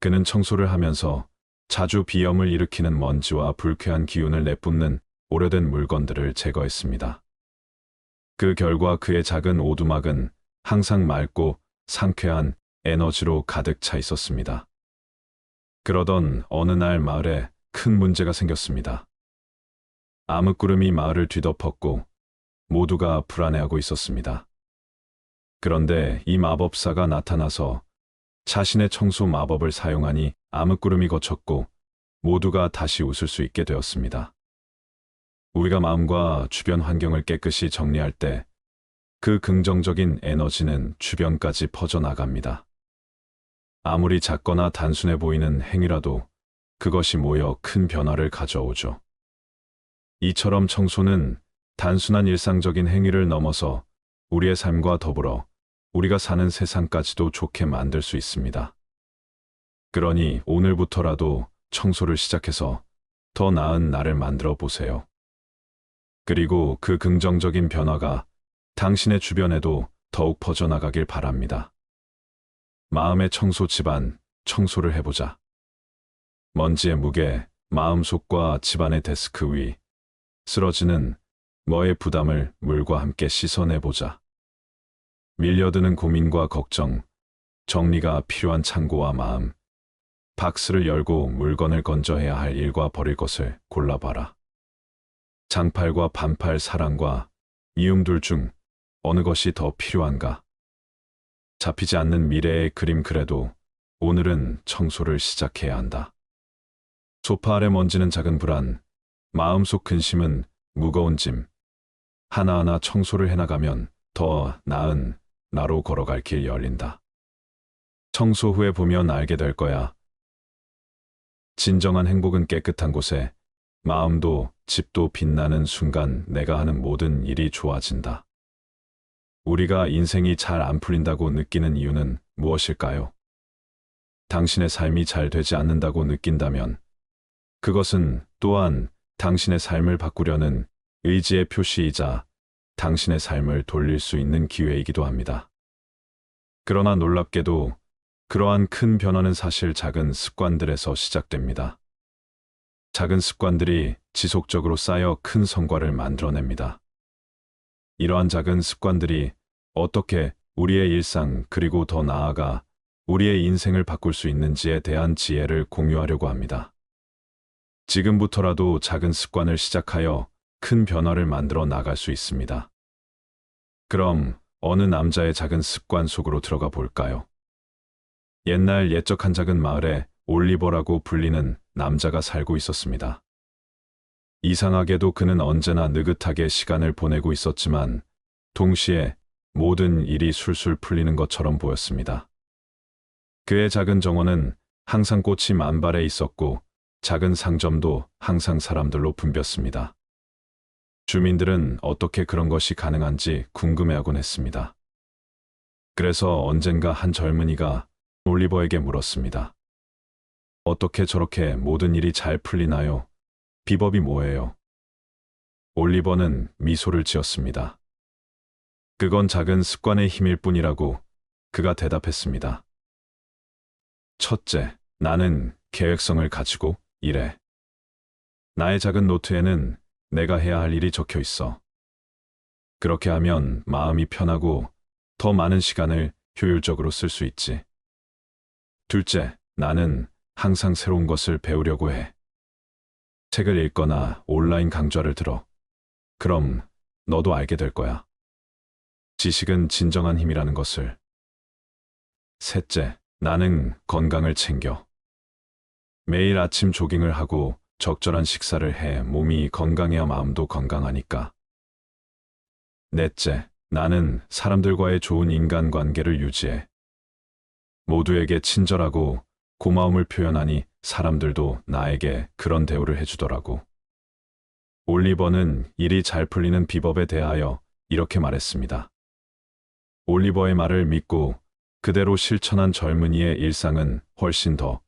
그는 청소를 하면서 자주 비염을 일으키는 먼지와 불쾌한 기운을 내뿜는 오래된 물건들을 제거했습니다. 그 결과 그의 작은 오두막은 항상 맑고 상쾌한 에너지로 가득 차 있었습니다. 그러던 어느 날 마을에 큰 문제가 생겼습니다. 암흑구름이 마을을 뒤덮었고 모두가 불안해하고 있었습니다. 그런데 이 마법사가 나타나서 자신의 청소 마법을 사용하니 암흑구름이 걷혔고 모두가 다시 웃을 수 있게 되었습니다. 우리가 마음과 주변 환경을 깨끗이 정리할 때 그 긍정적인 에너지는 주변까지 퍼져나갑니다. 아무리 작거나 단순해 보이는 행위라도 그것이 모여 큰 변화를 가져오죠. 이처럼 청소는 단순한 일상적인 행위를 넘어서 우리의 삶과 더불어 우리가 사는 세상까지도 좋게 만들 수 있습니다. 그러니 오늘부터라도 청소를 시작해서 더 나은 나를 만들어 보세요. 그리고 그 긍정적인 변화가 당신의 주변에도 더욱 퍼져나가길 바랍니다. 마음의 청소 집안, 청소를 해보자. 먼지의 무게, 마음속과 집안의 데스크 위, 쓰러지는 너의 부담을 물과 함께 씻어내보자. 밀려드는 고민과 걱정, 정리가 필요한 창고와 마음, 박스를 열고 물건을 건져야 할 일과 버릴 것을 골라봐라. 장팔과 반팔, 사랑과 미움들 중 어느 것이 더 필요한가? 잡히지 않는 미래의 그림, 그래도 오늘은 청소를 시작해야 한다. 소파 아래 먼지는 작은 불안, 마음속 근심은 무거운 짐. 하나하나 청소를 해나가면 더 나은 나로 걸어갈 길 열린다. 청소 후에 보면 알게 될 거야. 진정한 행복은 깨끗한 곳에, 마음도 집도 빛나는 순간 내가 하는 모든 일이 좋아진다. 우리가 인생이 잘 안 풀린다고 느끼는 이유는 무엇일까요? 당신의 삶이 잘 되지 않는다고 느낀다면 그것은 또한 당신의 삶을 바꾸려는 의지의 표시이자 당신의 삶을 돌릴 수 있는 기회이기도 합니다. 그러나 놀랍게도 그러한 큰 변화는 사실 작은 습관들에서 시작됩니다. 작은 습관들이 지속적으로 쌓여 큰 성과를 만들어냅니다. 이러한 작은 습관들이 어떻게 우리의 일상 그리고 더 나아가 우리의 인생을 바꿀 수 있는지에 대한 지혜를 공유하려고 합니다. 지금부터라도 작은 습관을 시작하여 큰 변화를 만들어 나갈 수 있습니다. 그럼 어느 남자의 작은 습관 속으로 들어가 볼까요? 옛날 옛적 한 작은 마을에 올리버라고 불리는 남자가 살고 있었습니다. 이상하게도 그는 언제나 느긋하게 시간을 보내고 있었지만 동시에 모든 일이 술술 풀리는 것처럼 보였습니다. 그의 작은 정원은 항상 꽃이 만발해 있었고 작은 상점도 항상 사람들로 붐볐습니다. 주민들은 어떻게 그런 것이 가능한지 궁금해하곤 했습니다. 그래서 언젠가 한 젊은이가 올리버에게 물었습니다. 어떻게 저렇게 모든 일이 잘 풀리나요? 비법이 뭐예요? 올리버는 미소를 지었습니다. 그건 작은 습관의 힘일 뿐이라고 그가 대답했습니다. 첫째, 나는 계획성을 가지고 일해. 나의 작은 노트에는 내가 해야 할 일이 적혀 있어. 그렇게 하면 마음이 편하고 더 많은 시간을 효율적으로 쓸 수 있지. 둘째, 나는 항상 새로운 것을 배우려고 해. 책을 읽거나 온라인 강좌를 들어. 그럼 너도 알게 될 거야. 지식은 진정한 힘이라는 것을. 셋째, 나는 건강을 챙겨. 매일 아침 조깅을 하고 적절한 식사를 해 몸이 건강해야 마음도 건강하니까. 넷째, 나는 사람들과의 좋은 인간관계를 유지해. 모두에게 친절하고 고마움을 표현하니 사람들도 나에게 그런 대우를 해주더라고. 올리버는 일이 잘 풀리는 비법에 대하여 이렇게 말했습니다. 올리버의 말을 믿고 그대로 실천한 젊은이의 일상은 훨씬 더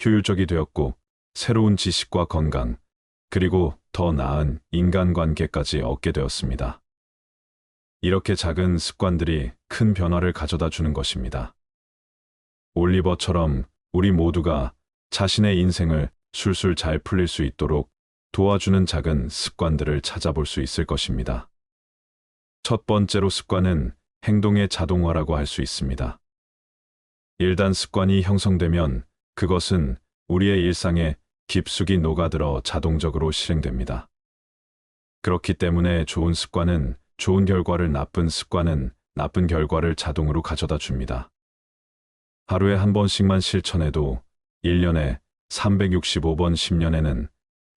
효율적이 되었고 새로운 지식과 건강, 그리고 더 나은 인간관계까지 얻게 되었습니다. 이렇게 작은 습관들이 큰 변화를 가져다 주는 것입니다. 올리버처럼 우리 모두가 자신의 인생을 술술 잘 풀릴 수 있도록 도와주는 작은 습관들을 찾아볼 수 있을 것입니다. 첫 번째로 습관은 행동의 자동화라고 할 수 있습니다. 일단 습관이 형성되면 그것은 우리의 일상에 깊숙이 녹아들어 자동적으로 실행됩니다. 그렇기 때문에 좋은 습관은 좋은 결과를, 나쁜 습관은 나쁜 결과를 자동으로 가져다 줍니다. 하루에 한 번씩만 실천해도 1년에 365번, 10년에는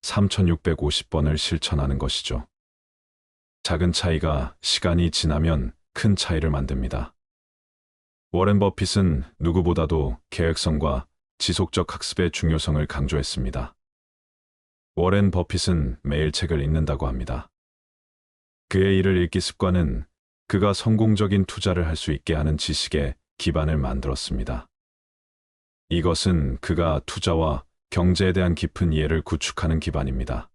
3650번을 실천하는 것이죠. 작은 차이가 시간이 지나면 큰 차이를 만듭니다. 워렌 버핏은 누구보다도 계획성과 지속적 학습의 중요성을 강조했습니다. 워렌 버핏은 매일 책을 읽는다고 합니다. 그의 일을 읽기 습관은 그가 성공적인 투자를 할 수 있게 하는 지식의 기반을 만들었습니다. 이것은 그가 투자와 경제에 대한 깊은 이해를 구축하는 기반입니다.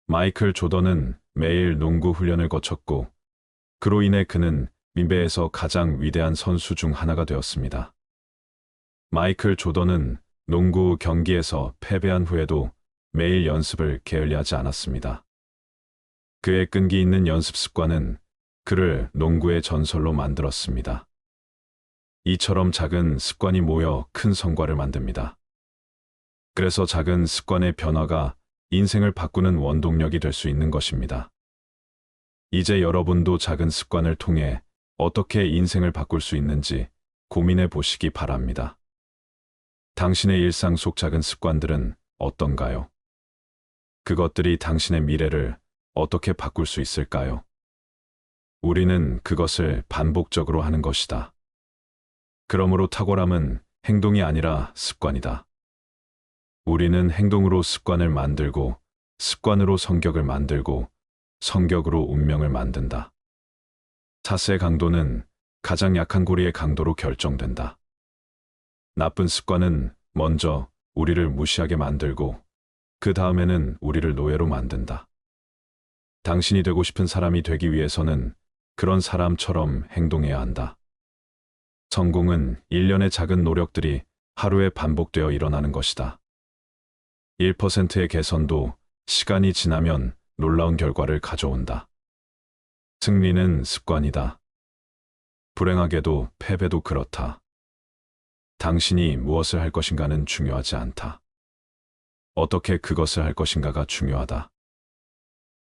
마이클 조던은 매일 농구 훈련을 거쳤고 그로 인해 그는 미배에서 가장 위대한 선수 중 하나가 되었습니다. 마이클 조던은 농구 경기에서 패배한 후에도 매일 연습을 게을리하지 않았습니다. 그의 끈기 있는 연습 습관은 그를 농구의 전설로 만들었습니다. 이처럼 작은 습관이 모여 큰 성과를 만듭니다. 그래서 작은 습관의 변화가 인생을 바꾸는 원동력이 될 수 있는 것입니다. 이제 여러분도 작은 습관을 통해 어떻게 인생을 바꿀 수 있는지 고민해 보시기 바랍니다. 당신의 일상 속 작은 습관들은 어떤가요? 그것들이 당신의 미래를 어떻게 바꿀 수 있을까요? 우리는 그것을 반복적으로 하는 것이다. 그러므로 탁월함은 행동이 아니라 습관이다. 우리는 행동으로 습관을 만들고, 습관으로 성격을 만들고, 성격으로 운명을 만든다. 자세의 강도는 가장 약한 고리의 강도로 결정된다. 나쁜 습관은 먼저 우리를 무시하게 만들고, 그 다음에는 우리를 노예로 만든다. 당신이 되고 싶은 사람이 되기 위해서는 그런 사람처럼 행동해야 한다. 성공은 일련의 작은 노력들이 하루에 반복되어 일어나는 것이다. 1%의 개선도 시간이 지나면 놀라운 결과를 가져온다. 승리는 습관이다. 불행하게도 패배도 그렇다. 당신이 무엇을 할 것인가는 중요하지 않다. 어떻게 그것을 할 것인가가 중요하다.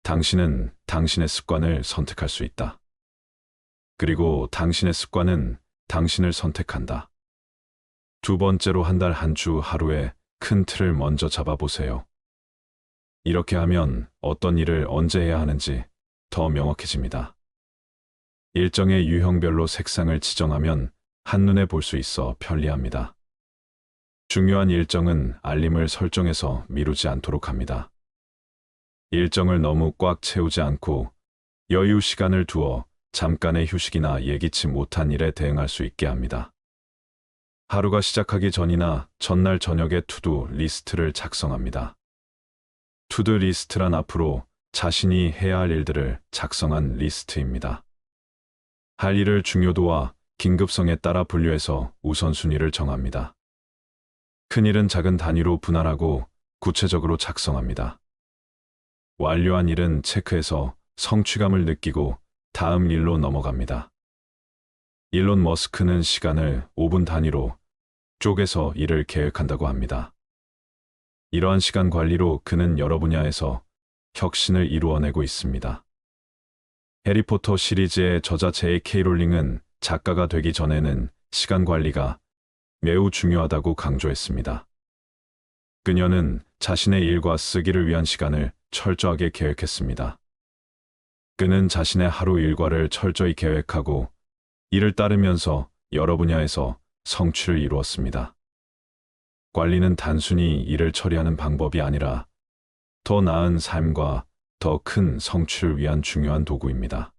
당신은 당신의 습관을 선택할 수 있다. 그리고 당신의 습관은 당신을 선택한다. 두 번째로 한 달 한 주 하루에 큰 틀을 먼저 잡아보세요. 이렇게 하면 어떤 일을 언제 해야 하는지 더 명확해집니다. 일정의 유형별로 색상을 지정하면 한눈에 볼 수 있어 편리합니다. 중요한 일정은 알림을 설정해서 미루지 않도록 합니다. 일정을 너무 꽉 채우지 않고 여유 시간을 두어 잠깐의 휴식이나 예기치 못한 일에 대응할 수 있게 합니다. 하루가 시작하기 전이나 전날 저녁에 투두 리스트를 작성합니다. 투두 리스트란 앞으로 자신이 해야 할 일들을 작성한 리스트입니다. 할 일을 중요도와 긴급성에 따라 분류해서 우선순위를 정합니다. 큰 일은 작은 단위로 분할하고 구체적으로 작성합니다. 완료한 일은 체크해서 성취감을 느끼고 다음 일로 넘어갑니다. 일론 머스크는 시간을 5분 단위로 쪼개서 일을 계획한다고 합니다. 이러한 시간 관리로 그는 여러 분야에서 혁신을 이루어내고 있습니다. 해리포터 시리즈의 저자 J.K. 롤링은 작가가 되기 전에는 시간 관리가 매우 중요하다고 강조했습니다. 그녀는 자신의 일과 쓰기를 위한 시간을 철저하게 계획했습니다. 그는 자신의 하루 일과를 철저히 계획하고 이를 따르면서 여러 분야에서 성취를 이루었습니다. 관리는 단순히 일을 처리하는 방법이 아니라 더 나은 삶과 더 큰 성취를 위한 중요한 도구입니다.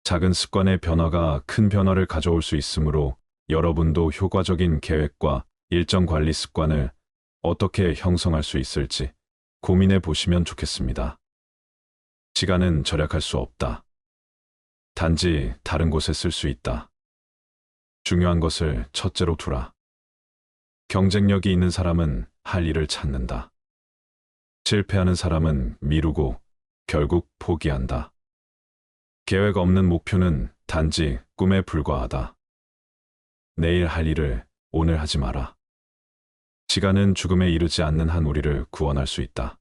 작은 습관의 변화가 큰 변화를 가져올 수 있으므로 여러분도 효과적인 계획과 일정 관리 습관을 어떻게 형성할 수 있을지 고민해 보시면 좋겠습니다. 시간은 절약할 수 없다. 단지 다른 곳에 쓸 수 있다. 중요한 것을 첫째로 두라. 경쟁력이 있는 사람은 할 일을 찾는다. 실패하는 사람은 미루고 결국 포기한다. 계획 없는 목표는 단지 꿈에 불과하다. 내일 할 일을 오늘 하지 마라. 시간은 죽음에 이르지 않는 한 우리를 구원할 수 있다.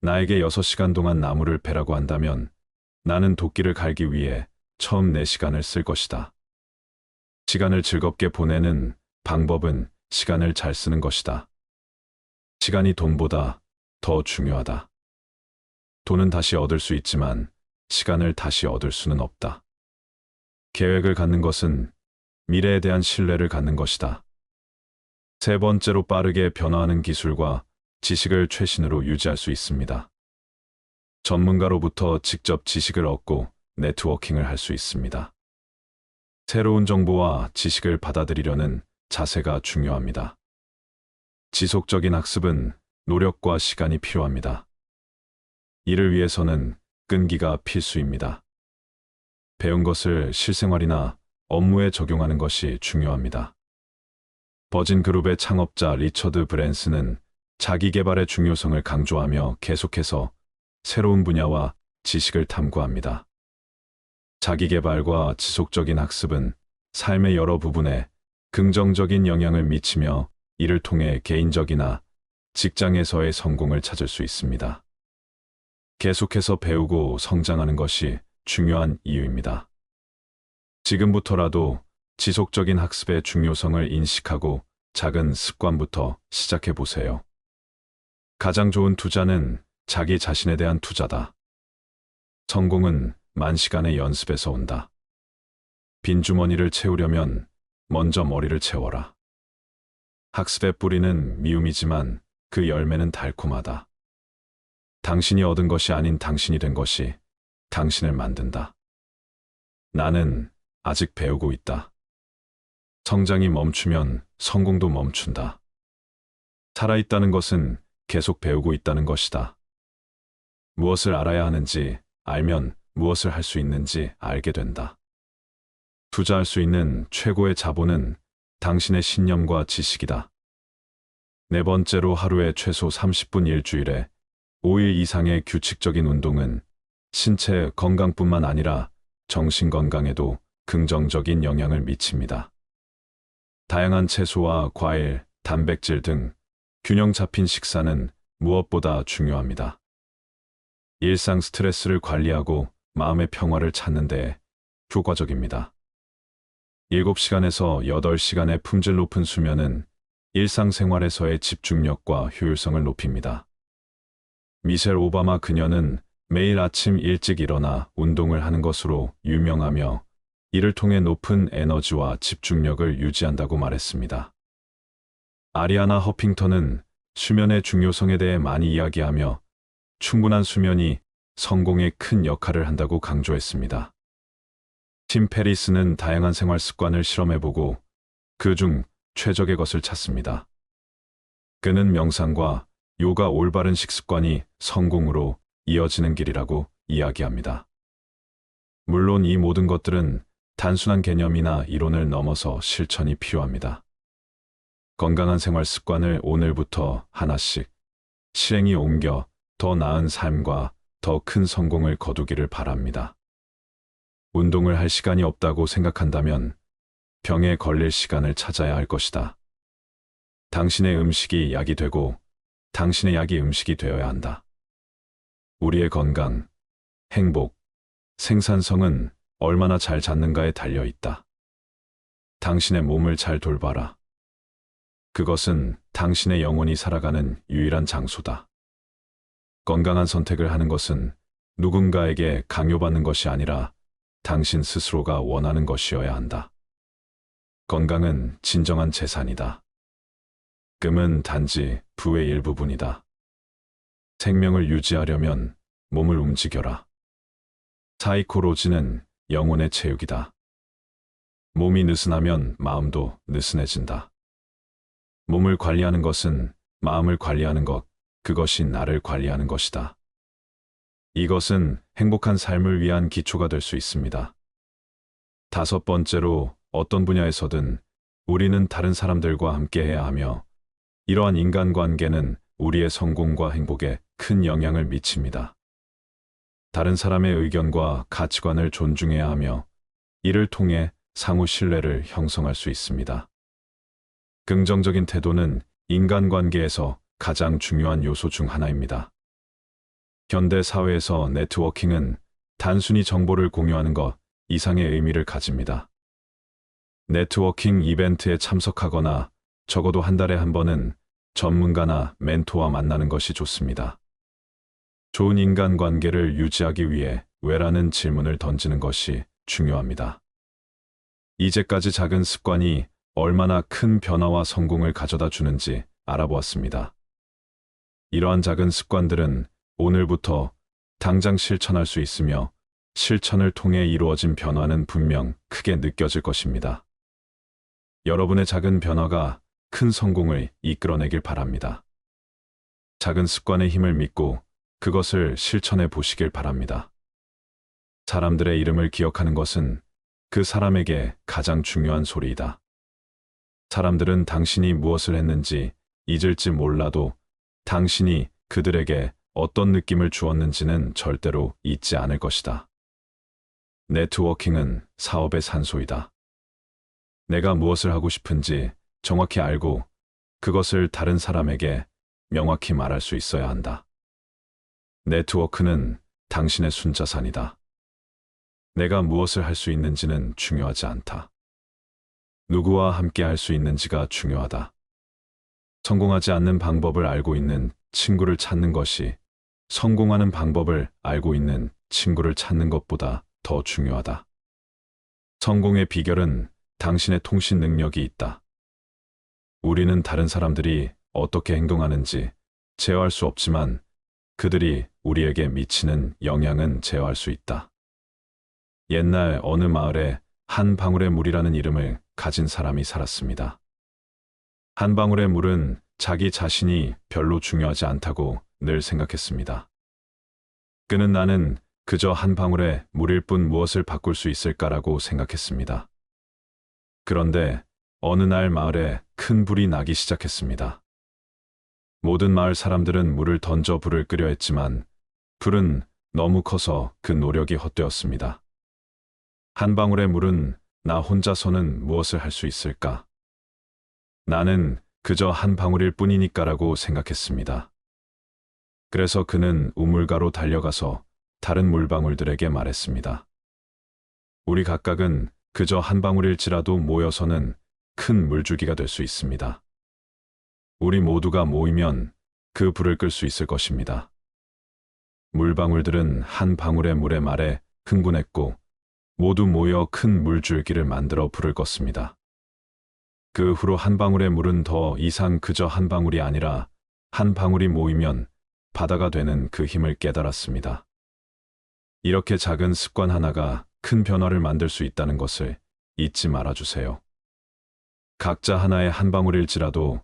나에게 6시간 동안 나무를 베라고 한다면 나는 도끼를 갈기 위해 처음 4시간을 쓸 것이다. 시간을 즐겁게 보내는 방법은 시간을 잘 쓰는 것이다. 시간이 돈보다 더 중요하다. 돈은 다시 얻을 수 있지만 시간을 다시 얻을 수는 없다. 계획을 갖는 것은 미래에 대한 신뢰를 갖는 것이다. 세 번째로 빠르게 변화하는 기술과 지식을 최신으로 유지할 수 있습니다. 전문가로부터 직접 지식을 얻고 네트워킹을 할 수 있습니다. 새로운 정보와 지식을 받아들이려는 자세가 중요합니다. 지속적인 학습은 노력과 시간이 필요합니다. 이를 위해서는 끈기가 필수입니다. 배운 것을 실생활이나 업무에 적용하는 것이 중요합니다. 버진 그룹의 창업자 리처드 브랜슨은 자기 개발의 중요성을 강조하며 계속해서 새로운 분야와 지식을 탐구합니다. 자기 개발과 지속적인 학습은 삶의 여러 부분에 긍정적인 영향을 미치며 이를 통해 개인적이나 직장에서의 성공을 찾을 수 있습니다. 계속해서 배우고 성장하는 것이 중요한 이유입니다. 지금부터라도 지속적인 학습의 중요성을 인식하고 작은 습관부터 시작해 보세요. 가장 좋은 투자는 자기 자신에 대한 투자다. 성공은 만시간의 연습에서 온다. 빈 주머니를 채우려면 먼저 머리를 채워라. 학습의 뿌리는 미움이지만 그 열매는 달콤하다. 당신이 얻은 것이 아닌 당신이 된 것이 당신을 만든다. 나는 아직 배우고 있다. 성장이 멈추면 성공도 멈춘다. 살아있다는 것은 계속 배우고 있다는 것이다. 무엇을 알아야 하는지 알면 무엇을 할 수 있는지 알게 된다. 투자할 수 있는 최고의 자본은 당신의 신념과 지식이다. 네 번째로 하루에 최소 30분 일주일에 5일 이상의 규칙적인 운동은 신체 건강뿐만 아니라 정신 건강에도 긍정적인 영향을 미칩니다. 다양한 채소와 과일, 단백질 등 균형 잡힌 식사는 무엇보다 중요합니다. 일상 스트레스를 관리하고 마음의 평화를 찾는 데 효과적입니다. 7시간에서 8시간의 품질 높은 수면은 일상생활에서의 집중력과 효율성을 높입니다. 미셸 오바마 그녀는 매일 아침 일찍 일어나 운동을 하는 것으로 유명하며 이를 통해 높은 에너지와 집중력을 유지한다고 말했습니다. 아리아나 허핑턴은 수면의 중요성에 대해 많이 이야기하며 충분한 수면이 성공에 큰 역할을 한다고 강조했습니다. 팀 페리스는 다양한 생활 습관을 실험해보고 그중 최적의 것을 찾습니다. 그는 명상과 요가 올바른 식습관이 성공으로 이어지는 길이라고 이야기합니다. 물론 이 모든 것들은 단순한 개념이나 이론을 넘어서 실천이 필요합니다. 건강한 생활 습관을 오늘부터 하나씩 실행에 옮겨 더 나은 삶과 더 큰 성공을 거두기를 바랍니다. 운동을 할 시간이 없다고 생각한다면 병에 걸릴 시간을 찾아야 할 것이다. 당신의 음식이 약이 되고 당신의 약이 음식이 되어야 한다. 우리의 건강, 행복, 생산성은 얼마나 잘 잡는가에 달려 있다. 당신의 몸을 잘 돌봐라. 그것은 당신의 영혼이 살아가는 유일한 장소다. 건강한 선택을 하는 것은 누군가에게 강요받는 것이 아니라 당신 스스로가 원하는 것이어야 한다. 건강은 진정한 재산이다. 금은 단지 부의 일부분이다. 생명을 유지하려면 몸을 움직여라. 사이코로지는 영혼의 체육이다. 몸이 느슨하면 마음도 느슨해진다. 몸을 관리하는 것은 마음을 관리하는 것, 그것이 나를 관리하는 것이다. 이것은 행복한 삶을 위한 기초가 될 수 있습니다. 다섯 번째로, 어떤 분야에서든 우리는 다른 사람들과 함께해야 하며, 이러한 인간관계는 우리의 성공과 행복에 큰 영향을 미칩니다. 다른 사람의 의견과 가치관을 존중해야 하며, 이를 통해 상호 신뢰를 형성할 수 있습니다. 긍정적인 태도는 인간관계에서 가장 중요한 요소 중 하나입니다. 현대 사회에서 네트워킹은 단순히 정보를 공유하는 것 이상의 의미를 가집니다. 네트워킹 이벤트에 참석하거나 적어도 한 달에 한 번은 전문가나 멘토와 만나는 것이 좋습니다. 좋은 인간관계를 유지하기 위해 왜라는 질문을 던지는 것이 중요합니다. 이제까지 작은 습관이 얼마나 큰 변화와 성공을 가져다 주는지 알아보았습니다. 이러한 작은 습관들은 오늘부터 당장 실천할 수 있으며 실천을 통해 이루어진 변화는 분명 크게 느껴질 것입니다. 여러분의 작은 변화가 큰 성공을 이끌어내길 바랍니다. 작은 습관의 힘을 믿고 그것을 실천해 보시길 바랍니다. 사람들의 이름을 기억하는 것은 그 사람에게 가장 중요한 소리이다. 사람들은 당신이 무엇을 했는지 잊을지 몰라도 당신이 그들에게 어떤 느낌을 주었는지는 절대로 잊지 않을 것이다. 네트워킹은 사업의 산소이다. 내가 무엇을 하고 싶은지 정확히 알고 그것을 다른 사람에게 명확히 말할 수 있어야 한다. 네트워크는 당신의 순자산이다. 내가 무엇을 할 수 있는지는 중요하지 않다. 누구와 함께 할 수 있는지가 중요하다. 성공하지 않는 방법을 알고 있는 친구를 찾는 것이 성공하는 방법을 알고 있는 친구를 찾는 것보다 더 중요하다. 성공의 비결은 당신의 통신 능력이 있다. 우리는 다른 사람들이 어떻게 행동하는지 제어할 수 없지만 그들이 우리에게 미치는 영향은 제어할 수 있다. 옛날 어느 마을에 한 방울의 물이라는 이름을 가진 사람이 살았습니다. 한 방울의 물은 자기 자신이 별로 중요하지 않다고 늘 생각했습니다. 그는 나는 그저 한 방울의 물일 뿐 무엇을 바꿀 수 있을까라고 생각했습니다. 그런데 어느 날 마을에 큰 불이 나기 시작했습니다. 모든 마을 사람들은 물을 던져 불을 끄려 했지만 불은 너무 커서 그 노력이 헛되었습니다. 한 방울의 물은 나 혼자서는 무엇을 할 수 있을까? 나는 그저 한 방울일 뿐이니까라고 생각했습니다. 그래서 그는 우물가로 달려가서 다른 물방울들에게 말했습니다. 우리 각각은 그저 한 방울일지라도 모여서는 큰 물줄기가 될 수 있습니다. 우리 모두가 모이면 그 불을 끌 수 있을 것입니다. 물방울들은 한 방울의 물의 말에 흥분했고 모두 모여 큰 물줄기를 만들어 불을 껐습니다. 그 후로 한 방울의 물은 더 이상 그저 한 방울이 아니라 한 방울이 모이면 바다가 되는 그 힘을 깨달았습니다. 이렇게 작은 습관 하나가 큰 변화를 만들 수 있다는 것을 잊지 말아주세요. 각자 하나의 한 방울일지라도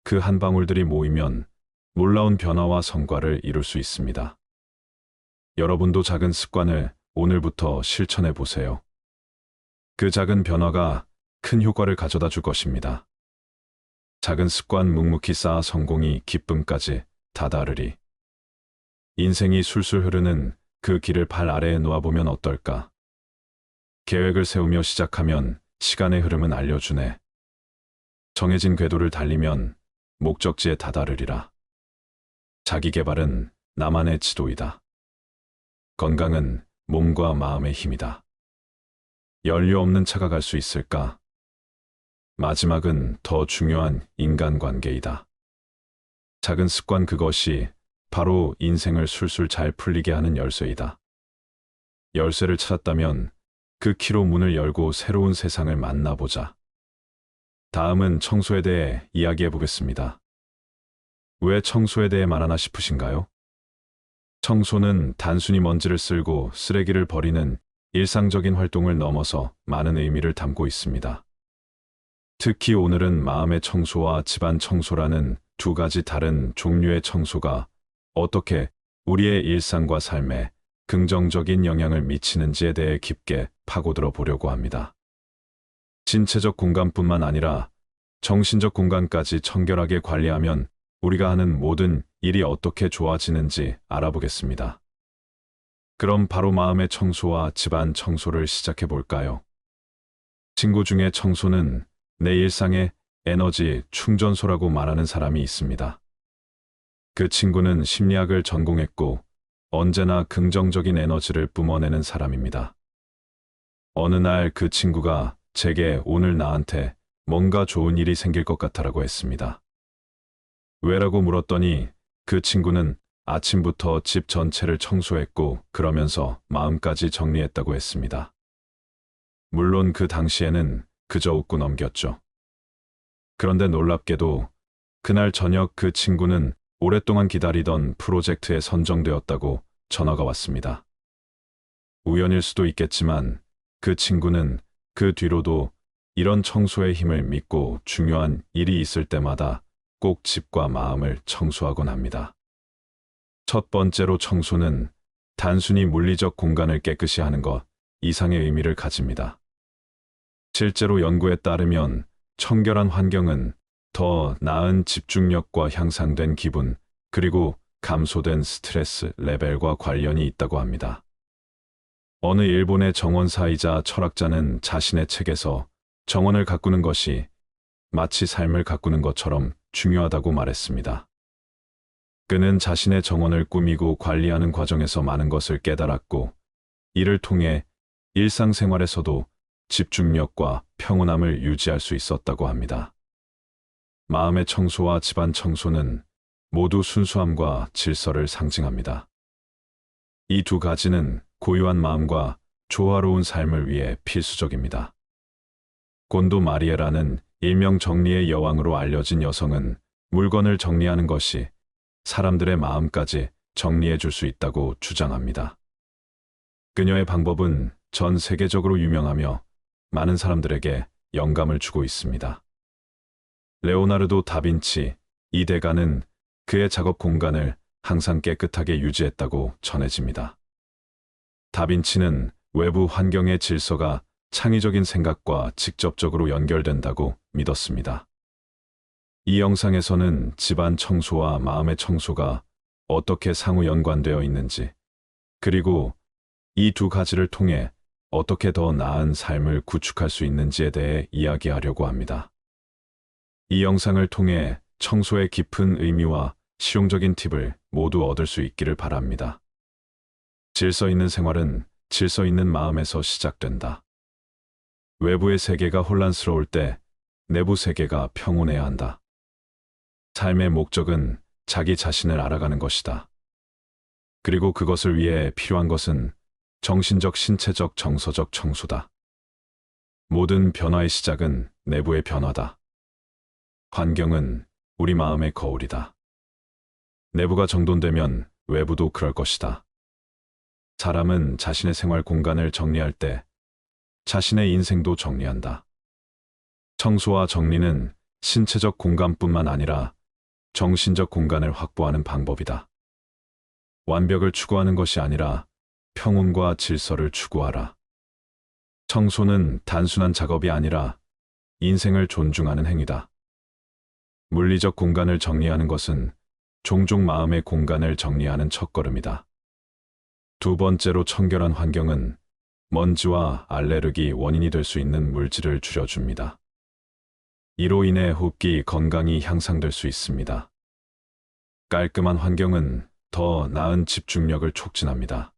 그 한 방울들이 모이면 놀라운 변화와 성과를 이룰 수 있습니다. 여러분도 작은 습관을 오늘부터 실천해 보세요. 그 작은 변화가 큰 효과를 가져다 줄 것입니다. 작은 습관 묵묵히 쌓아 성공이 기쁨까지 다다르리. 인생이 술술 흐르는 그 길을 발 아래에 놓아보면 어떨까? 계획을 세우며 시작하면 시간의 흐름은 알려주네. 정해진 궤도를 달리면 목적지에 다다르리라. 자기 개발은 나만의 지도이다. 건강은 몸과 마음의 힘이다. 연료 없는 차가 갈 수 있을까? 마지막은 더 중요한 인간관계이다. 작은 습관, 그것이 바로 인생을 술술 잘 풀리게 하는 열쇠이다. 열쇠를 찾았다면 그 키로 문을 열고 새로운 세상을 만나보자. 다음은 청소에 대해 이야기해 보겠습니다. 왜 청소에 대해 말하나 싶으신가요? 청소는 단순히 먼지를 쓸고 쓰레기를 버리는 일상적인 활동을 넘어서 많은 의미를 담고 있습니다. 특히 오늘은 마음의 청소와 집안 청소라는 두 가지 다른 종류의 청소가 어떻게 우리의 일상과 삶에 긍정적인 영향을 미치는지에 대해 깊게 파고들어 보려고 합니다. 신체적 공간뿐만 아니라 정신적 공간까지 청결하게 관리하면 우리가 하는 모든 일이 어떻게 좋아지는지 알아보겠습니다. 그럼 바로 마음의 청소와 집안 청소를 시작해 볼까요? 친구 중에 청소는 내 일상의 에너지 충전소라고 말하는 사람이 있습니다. 그 친구는 심리학을 전공했고 언제나 긍정적인 에너지를 뿜어내는 사람입니다. 어느 날 그 친구가 제게 오늘 나한테 뭔가 좋은 일이 생길 것 같아라고 했습니다. 왜라고 물었더니 그 친구는 아침부터 집 전체를 청소했고 그러면서 마음까지 정리했다고 했습니다. 물론 그 당시에는 그저 웃고 넘겼죠. 그런데 놀랍게도 그날 저녁 그 친구는 오랫동안 기다리던 프로젝트에 선정되었다고 전화가 왔습니다. 우연일 수도 있겠지만 그 친구는 그 뒤로도 이런 청소의 힘을 믿고 중요한 일이 있을 때마다 꼭 집과 마음을 청소하곤 합니다. 첫 번째로, 청소는 단순히 물리적 공간을 깨끗이 하는 것 이상의 의미를 가집니다. 실제로 연구에 따르면 청결한 환경은 더 나은 집중력과 향상된 기분, 그리고 감소된 스트레스 레벨과 관련이 있다고 합니다. 어느 일본의 정원사이자 철학자는 자신의 책에서 정원을 가꾸는 것이 마치 삶을 가꾸는 것처럼 중요하다고 말했습니다. 그는 자신의 정원을 꾸미고 관리하는 과정에서 많은 것을 깨달았고, 이를 통해 일상생활에서도 집중력과 평온함을 유지할 수 있었다고 합니다. 마음의 청소와 집안 청소는 모두 순수함과 질서를 상징합니다. 이 두 가지는 고요한 마음과 조화로운 삶을 위해 필수적입니다. 곤도 마리에라는 일명 정리의 여왕으로 알려진 여성은 물건을 정리하는 것이 사람들의 마음까지 정리해 줄 수 있다고 주장합니다. 그녀의 방법은 전 세계적으로 유명하며 많은 사람들에게 영감을 주고 있습니다. 레오나르도 다빈치, 이 대가는 그의 작업 공간을 항상 깨끗하게 유지했다고 전해집니다. 다빈치는 외부 환경의 질서가 창의적인 생각과 직접적으로 연결된다고 믿었습니다. 이 영상에서는 집안 청소와 마음의 청소가 어떻게 상호 연관되어 있는지, 그리고 이 두 가지를 통해 어떻게 더 나은 삶을 구축할 수 있는지에 대해 이야기하려고 합니다. 이 영상을 통해 청소의 깊은 의미와 실용적인 팁을 모두 얻을 수 있기를 바랍니다. 질서 있는 생활은 질서 있는 마음에서 시작된다. 외부의 세계가 혼란스러울 때 내부 세계가 평온해야 한다. 삶의 목적은 자기 자신을 알아가는 것이다. 그리고 그것을 위해 필요한 것은 정신적, 신체적, 정서적 청소다. 모든 변화의 시작은 내부의 변화다. 환경은 우리 마음의 거울이다. 내부가 정돈되면 외부도 그럴 것이다. 사람은 자신의 생활 공간을 정리할 때 자신의 인생도 정리한다. 청소와 정리는 신체적 공간뿐만 아니라 정신적 공간을 확보하는 방법이다. 완벽을 추구하는 것이 아니라 평온과 질서를 추구하라. 청소는 단순한 작업이 아니라 인생을 존중하는 행위다. 물리적 공간을 정리하는 것은 종종 마음의 공간을 정리하는 첫걸음이다. 두 번째로, 청결한 환경은 먼지와 알레르기 원인이 될 수 있는 물질을 줄여줍니다. 이로 인해 호흡기 건강이 향상될 수 있습니다. 깔끔한 환경은 더 나은 집중력을 촉진합니다.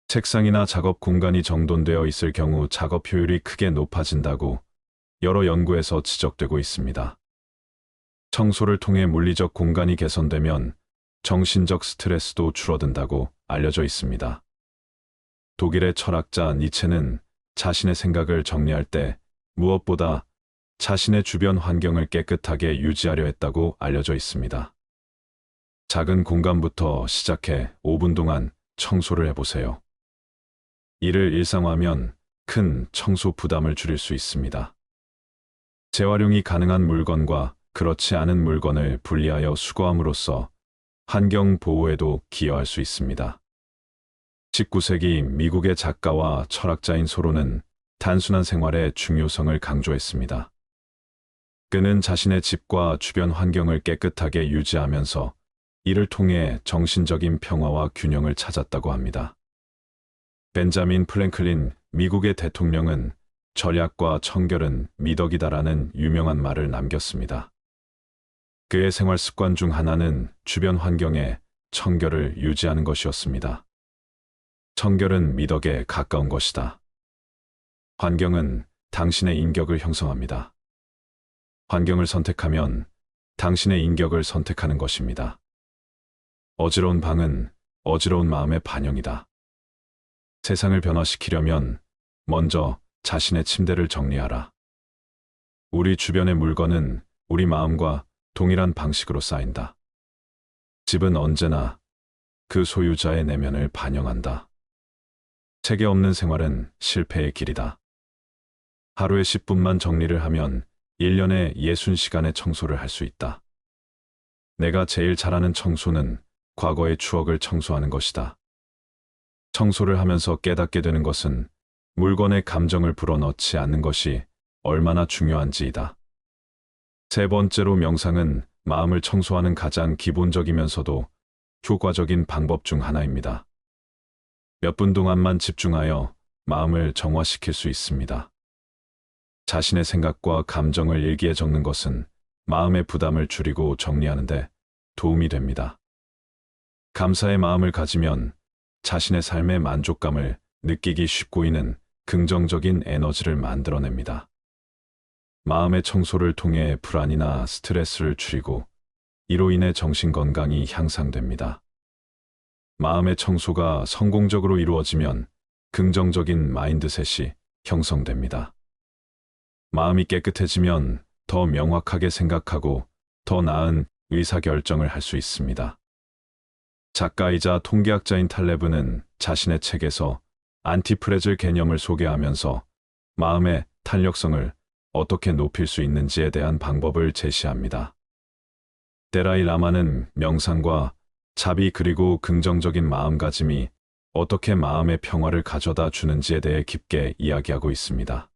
책상이나 작업 공간이 정돈되어 있을 경우 작업 효율이 크게 높아진다고 여러 연구에서 지적되고 있습니다. 청소를 통해 물리적 공간이 개선되면 정신적 스트레스도 줄어든다고 알려져 있습니다. 독일의 철학자 니체는 자신의 생각을 정리할 때 무엇보다 자신의 주변 환경을 깨끗하게 유지하려 했다고 알려져 있습니다. 작은 공간부터 시작해 5분 동안 청소를 해보세요. 이를 일상화하면 큰 청소 부담을 줄일 수 있습니다. 재활용이 가능한 물건과 그렇지 않은 물건을 분리하여 수거함으로써 환경 보호에도 기여할 수 있습니다. 19세기 미국의 작가와 철학자인 소로는 단순한 생활의 중요성을 강조했습니다. 그는 자신의 집과 주변 환경을 깨끗하게 유지하면서 이를 통해 정신적인 평화와 균형을 찾았다고 합니다. 벤자민 프랭클린 미국의 대통령은 절약과 청결은 미덕이다라는 유명한 말을 남겼습니다. 그의 생활 습관 중 하나는 주변 환경에 청결을 유지하는 것이었습니다. 청결은 미덕에 가까운 것이다. 환경은 당신의 인격을 형성합니다. 환경을 선택하면 당신의 인격을 선택하는 것입니다. 어지러운 방은 어지러운 마음의 반영이다. 세상을 변화시키려면 먼저 자신의 침대를 정리하라. 우리 주변의 물건은 우리 마음과 동일한 방식으로 쌓인다. 집은 언제나 그 소유자의 내면을 반영한다. 체계 없는 생활은 실패의 길이다. 하루에 10분만 정리를 하면 1년에 60시간의 청소를 할 수 있다. 내가 제일 잘하는 청소는 과거의 추억을 청소하는 것이다. 청소를 하면서 깨닫게 되는 것은 물건에 감정을 불어넣지 않는 것이 얼마나 중요한지이다. 세 번째로 명상은 마음을 청소하는 가장 기본적이면서도 효과적인 방법 중 하나입니다. 몇 분 동안만 집중하여 마음을 정화시킬 수 있습니다. 자신의 생각과 감정을 일기에 적는 것은 마음의 부담을 줄이고 정리하는 데 도움이 됩니다. 감사의 마음을 가지면 자신의 삶의 만족감을 느끼기 쉽고이는 긍정적인 에너지를 만들어냅니다. 마음의 청소를 통해 불안이나 스트레스를 줄이고 이로 인해 정신 건강이 향상됩니다. 마음의 청소가 성공적으로 이루어지면 긍정적인 마인드셋이 형성됩니다. 마음이 깨끗해지면 더 명확하게 생각하고 더 나은 의사결정을 할 수 있습니다. 작가이자 통계학자인 탈레브는 자신의 책에서 안티프레즐 개념을 소개하면서 마음의 탄력성을 어떻게 높일 수 있는지에 대한 방법을 제시합니다. 데라이 라마는 명상과 자비 그리고 긍정적인 마음가짐이 어떻게 마음의 평화를 가져다 주는지에 대해 깊게 이야기하고 있습니다.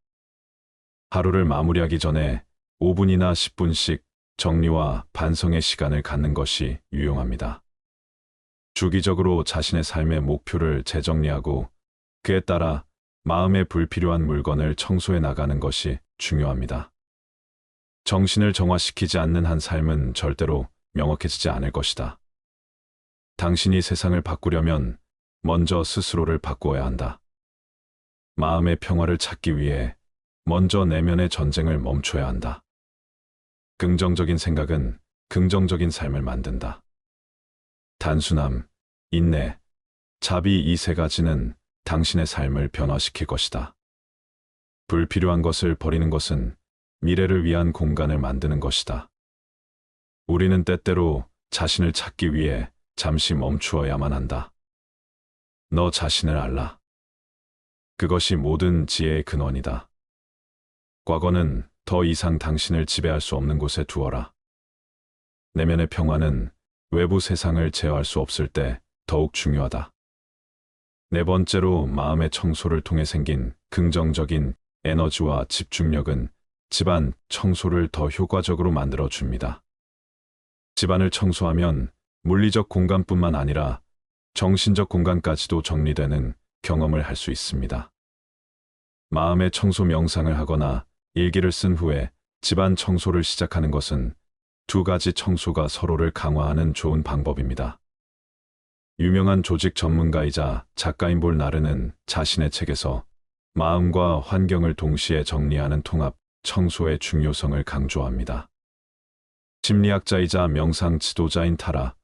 하루를 마무리하기 전에 5분이나 10분씩 정리와 반성의 시간을 갖는 것이 유용합니다. 주기적으로 자신의 삶의 목표를 재정리하고 그에 따라 마음에 불필요한 물건을 청소해 나가는 것이 중요합니다. 정신을 정화시키지 않는 한 삶은 절대로 명확해지지 않을 것이다. 당신이 세상을 바꾸려면 먼저 스스로를 바꾸어야 한다. 마음의 평화를 찾기 위해 먼저 내면의 전쟁을 멈춰야 한다. 긍정적인 생각은 긍정적인 삶을 만든다. 단순함, 인내, 자비 이 세 가지는 당신의 삶을 변화시킬 것이다. 불필요한 것을 버리는 것은 미래를 위한 공간을 만드는 것이다. 우리는 때때로 자신을 찾기 위해 잠시 멈추어야만 한다. 너 자신을 알라. 그것이 모든 지혜의 근원이다. 과거는 더 이상 당신을 지배할 수 없는 곳에 두어라. 내면의 평화는 외부 세상을 제어할 수 없을 때 더욱 중요하다. 네 번째로 마음의 청소를 통해 생긴 긍정적인 에너지와 집중력은 집안 청소를 더 효과적으로 만들어 줍니다. 집안을 청소하면 물리적 공간뿐만 아니라 정신적 공간까지도 정리되는 경험을 할 수 있습니다. 마음의 청소 명상을 하거나 일기를 쓴 후에 집안 청소를 시작하는 것은 두 가지 청소가 서로를 강화하는 좋은 방법입니다. 유명한 조직 전문가이자 작가인 볼 나르는 자신의 책에서 마음과 환경을 동시에 정리하는 통합, 청소의 중요성을 강조합니다. 심리학자이자 명상 지도자인 타라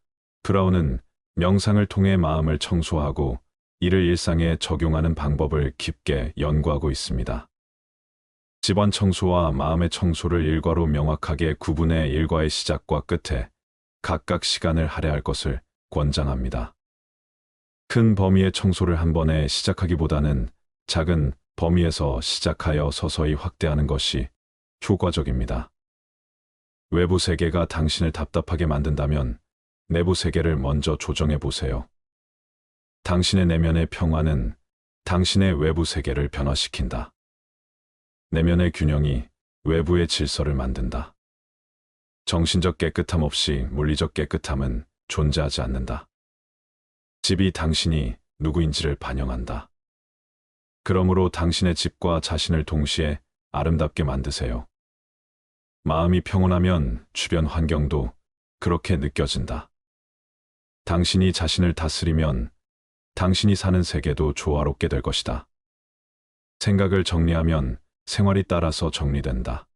브라운은 명상을 통해 마음을 청소하고 이를 일상에 적용하는 방법을 깊게 연구하고 있습니다. 집안 청소와 마음의 청소를 일과로 명확하게 구분해 일과의 시작과 끝에 각각 시간을 할애할 것을 권장합니다. 큰 범위의 청소를 한 번에 시작하기보다는 작은 범위에서 시작하여 서서히 확대하는 것이 효과적입니다. 외부 세계가 당신을 답답하게 만든다면 내부 세계를 먼저 조정해 보세요. 당신의 내면의 평화는 당신의 외부 세계를 변화시킨다. 내면의 균형이 외부의 질서를 만든다. 정신적 깨끗함 없이 물리적 깨끗함은 존재하지 않는다. 집이 당신이 누구인지를 반영한다. 그러므로 당신의 집과 자신을 동시에 아름답게 만드세요. 마음이 평온하면 주변 환경도 그렇게 느껴진다. 당신이 자신을 다스리면 당신이 사는 세계도 조화롭게 될 것이다. 생각을 정리하면 생활이 따라서 정리된다.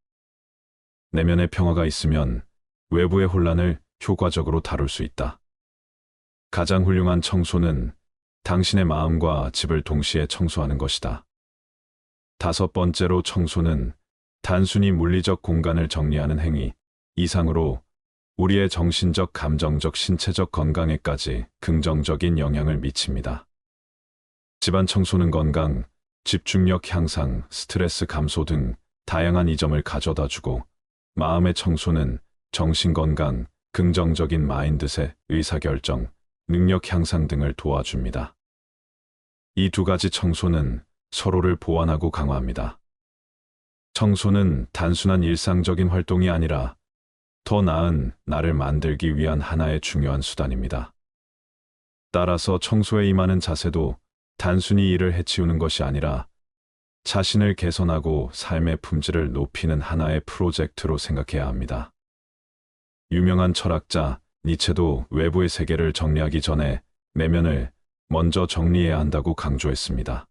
내면의 평화가 있으면 외부의 혼란을 효과적으로 다룰 수 있다. 가장 훌륭한 청소는 당신의 마음과 집을 동시에 청소하는 것이다. 5번째로 청소는 단순히 물리적 공간을 정리하는 행위 이상으로 우리의 정신적, 감정적, 신체적 건강에까지 긍정적인 영향을 미칩니다. 집안 청소는 건강, 집중력 향상, 스트레스 감소 등 다양한 이점을 가져다주고 마음의 청소는 정신 건강, 긍정적인 마인드셋, 의사결정, 능력 향상 등을 도와줍니다. 이 두 가지 청소는 서로를 보완하고 강화합니다. 청소는 단순한 일상적인 활동이 아니라 더 나은 나를 만들기 위한 하나의 중요한 수단입니다. 따라서 청소에 임하는 자세도 단순히 일을 해치우는 것이 아니라 자신을 개선하고 삶의 품질을 높이는 하나의 프로젝트로 생각해야 합니다. 유명한 철학자 니체도 외부의 세계를 정리하기 전에 내면을 먼저 정리해야 한다고 강조했습니다.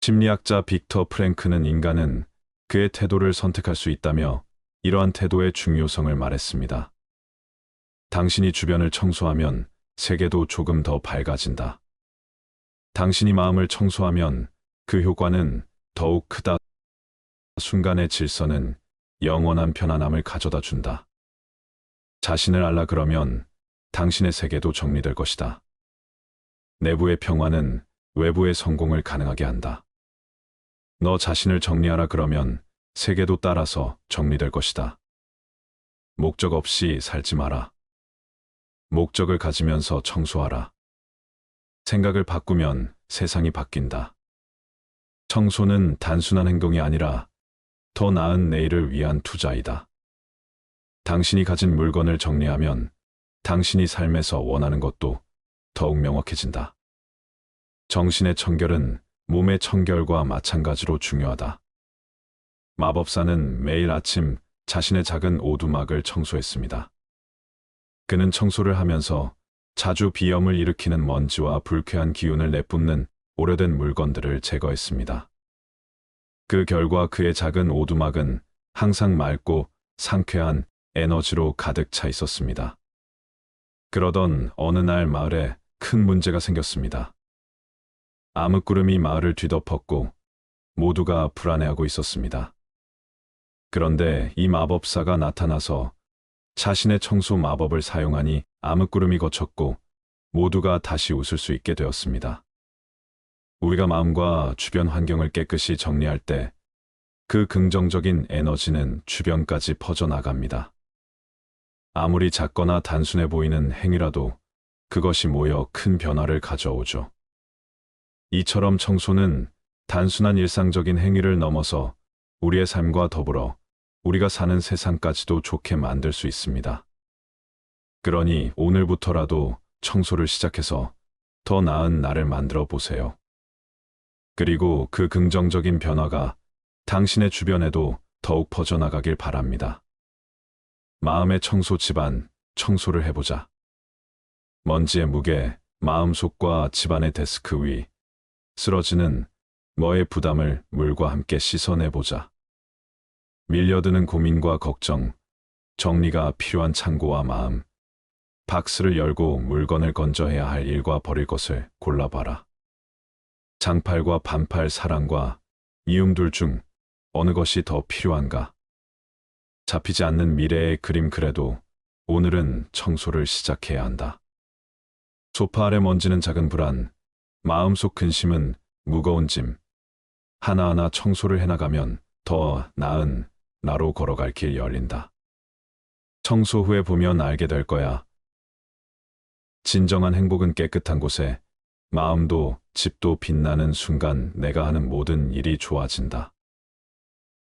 심리학자 빅터 프랭크는 인간은 그의 태도를 선택할 수 있다며 이러한 태도의 중요성을 말했습니다. 당신이 주변을 청소하면 세계도 조금 더 밝아진다. 당신이 마음을 청소하면 그 효과는 더욱 크다. 순간의 질서는 영원한 편안함을 가져다 준다. 자신을 알라 그러면 당신의 세계도 정리될 것이다. 내부의 평화는 외부의 성공을 가능하게 한다. 너 자신을 정리하라 그러면 세계도 따라서 정리될 것이다. 목적 없이 살지 마라. 목적을 가지면서 청소하라. 생각을 바꾸면 세상이 바뀐다. 청소는 단순한 행동이 아니라 더 나은 내일을 위한 투자이다. 당신이 가진 물건을 정리하면 당신이 삶에서 원하는 것도 더욱 명확해진다. 정신의 청결은 몸의 청결과 마찬가지로 중요하다. 마법사는 매일 아침 자신의 작은 오두막을 청소했습니다. 그는 청소를 하면서 자주 비염을 일으키는 먼지와 불쾌한 기운을 내뿜는 오래된 물건들을 제거했습니다. 그 결과 그의 작은 오두막은 항상 맑고 상쾌한 에너지로 가득 차 있었습니다. 그러던 어느 날 마을에 큰 문제가 생겼습니다. 암흑구름이 마을을 뒤덮었고 모두가 불안해하고 있었습니다. 그런데 이 마법사가 나타나서 자신의 청소 마법을 사용하니 암흑구름이 걷혔고 모두가 다시 웃을 수 있게 되었습니다. 우리가 마음과 주변 환경을 깨끗이 정리할 때 그 긍정적인 에너지는 주변까지 퍼져나갑니다. 아무리 작거나 단순해 보이는 행위라도 그것이 모여 큰 변화를 가져오죠. 이처럼 청소는 단순한 일상적인 행위를 넘어서 우리의 삶과 더불어 우리가 사는 세상까지도 좋게 만들 수 있습니다. 그러니 오늘부터라도 청소를 시작해서 더 나은 나를 만들어 보세요. 그리고 그 긍정적인 변화가 당신의 주변에도 더욱 퍼져나가길 바랍니다. 마음의 청소 집안, 청소를 해보자. 먼지의 무게, 마음속과 집안의 데스크 위, 쓰러지는 너의 부담을 물과 함께 씻어내보자. 밀려드는 고민과 걱정, 정리가 필요한 창고와 마음, 박스를 열고 물건을 건져야 할 일과 버릴 것을 골라봐라. 장팔과 반팔, 사랑과 미움 둘 중 어느 것이 더 필요한가? 잡히지 않는 미래의 그림, 그래도 오늘은 청소를 시작해야 한다. 소파 아래 먼지는 작은 불안, 마음속 근심은 무거운 짐. 하나하나 청소를 해나가면 더 나은 나로 걸어갈 길 열린다. 청소 후에 보면 알게 될 거야. 진정한 행복은 깨끗한 곳에, 마음도 집도 빛나는 순간 내가 하는 모든 일이 좋아진다.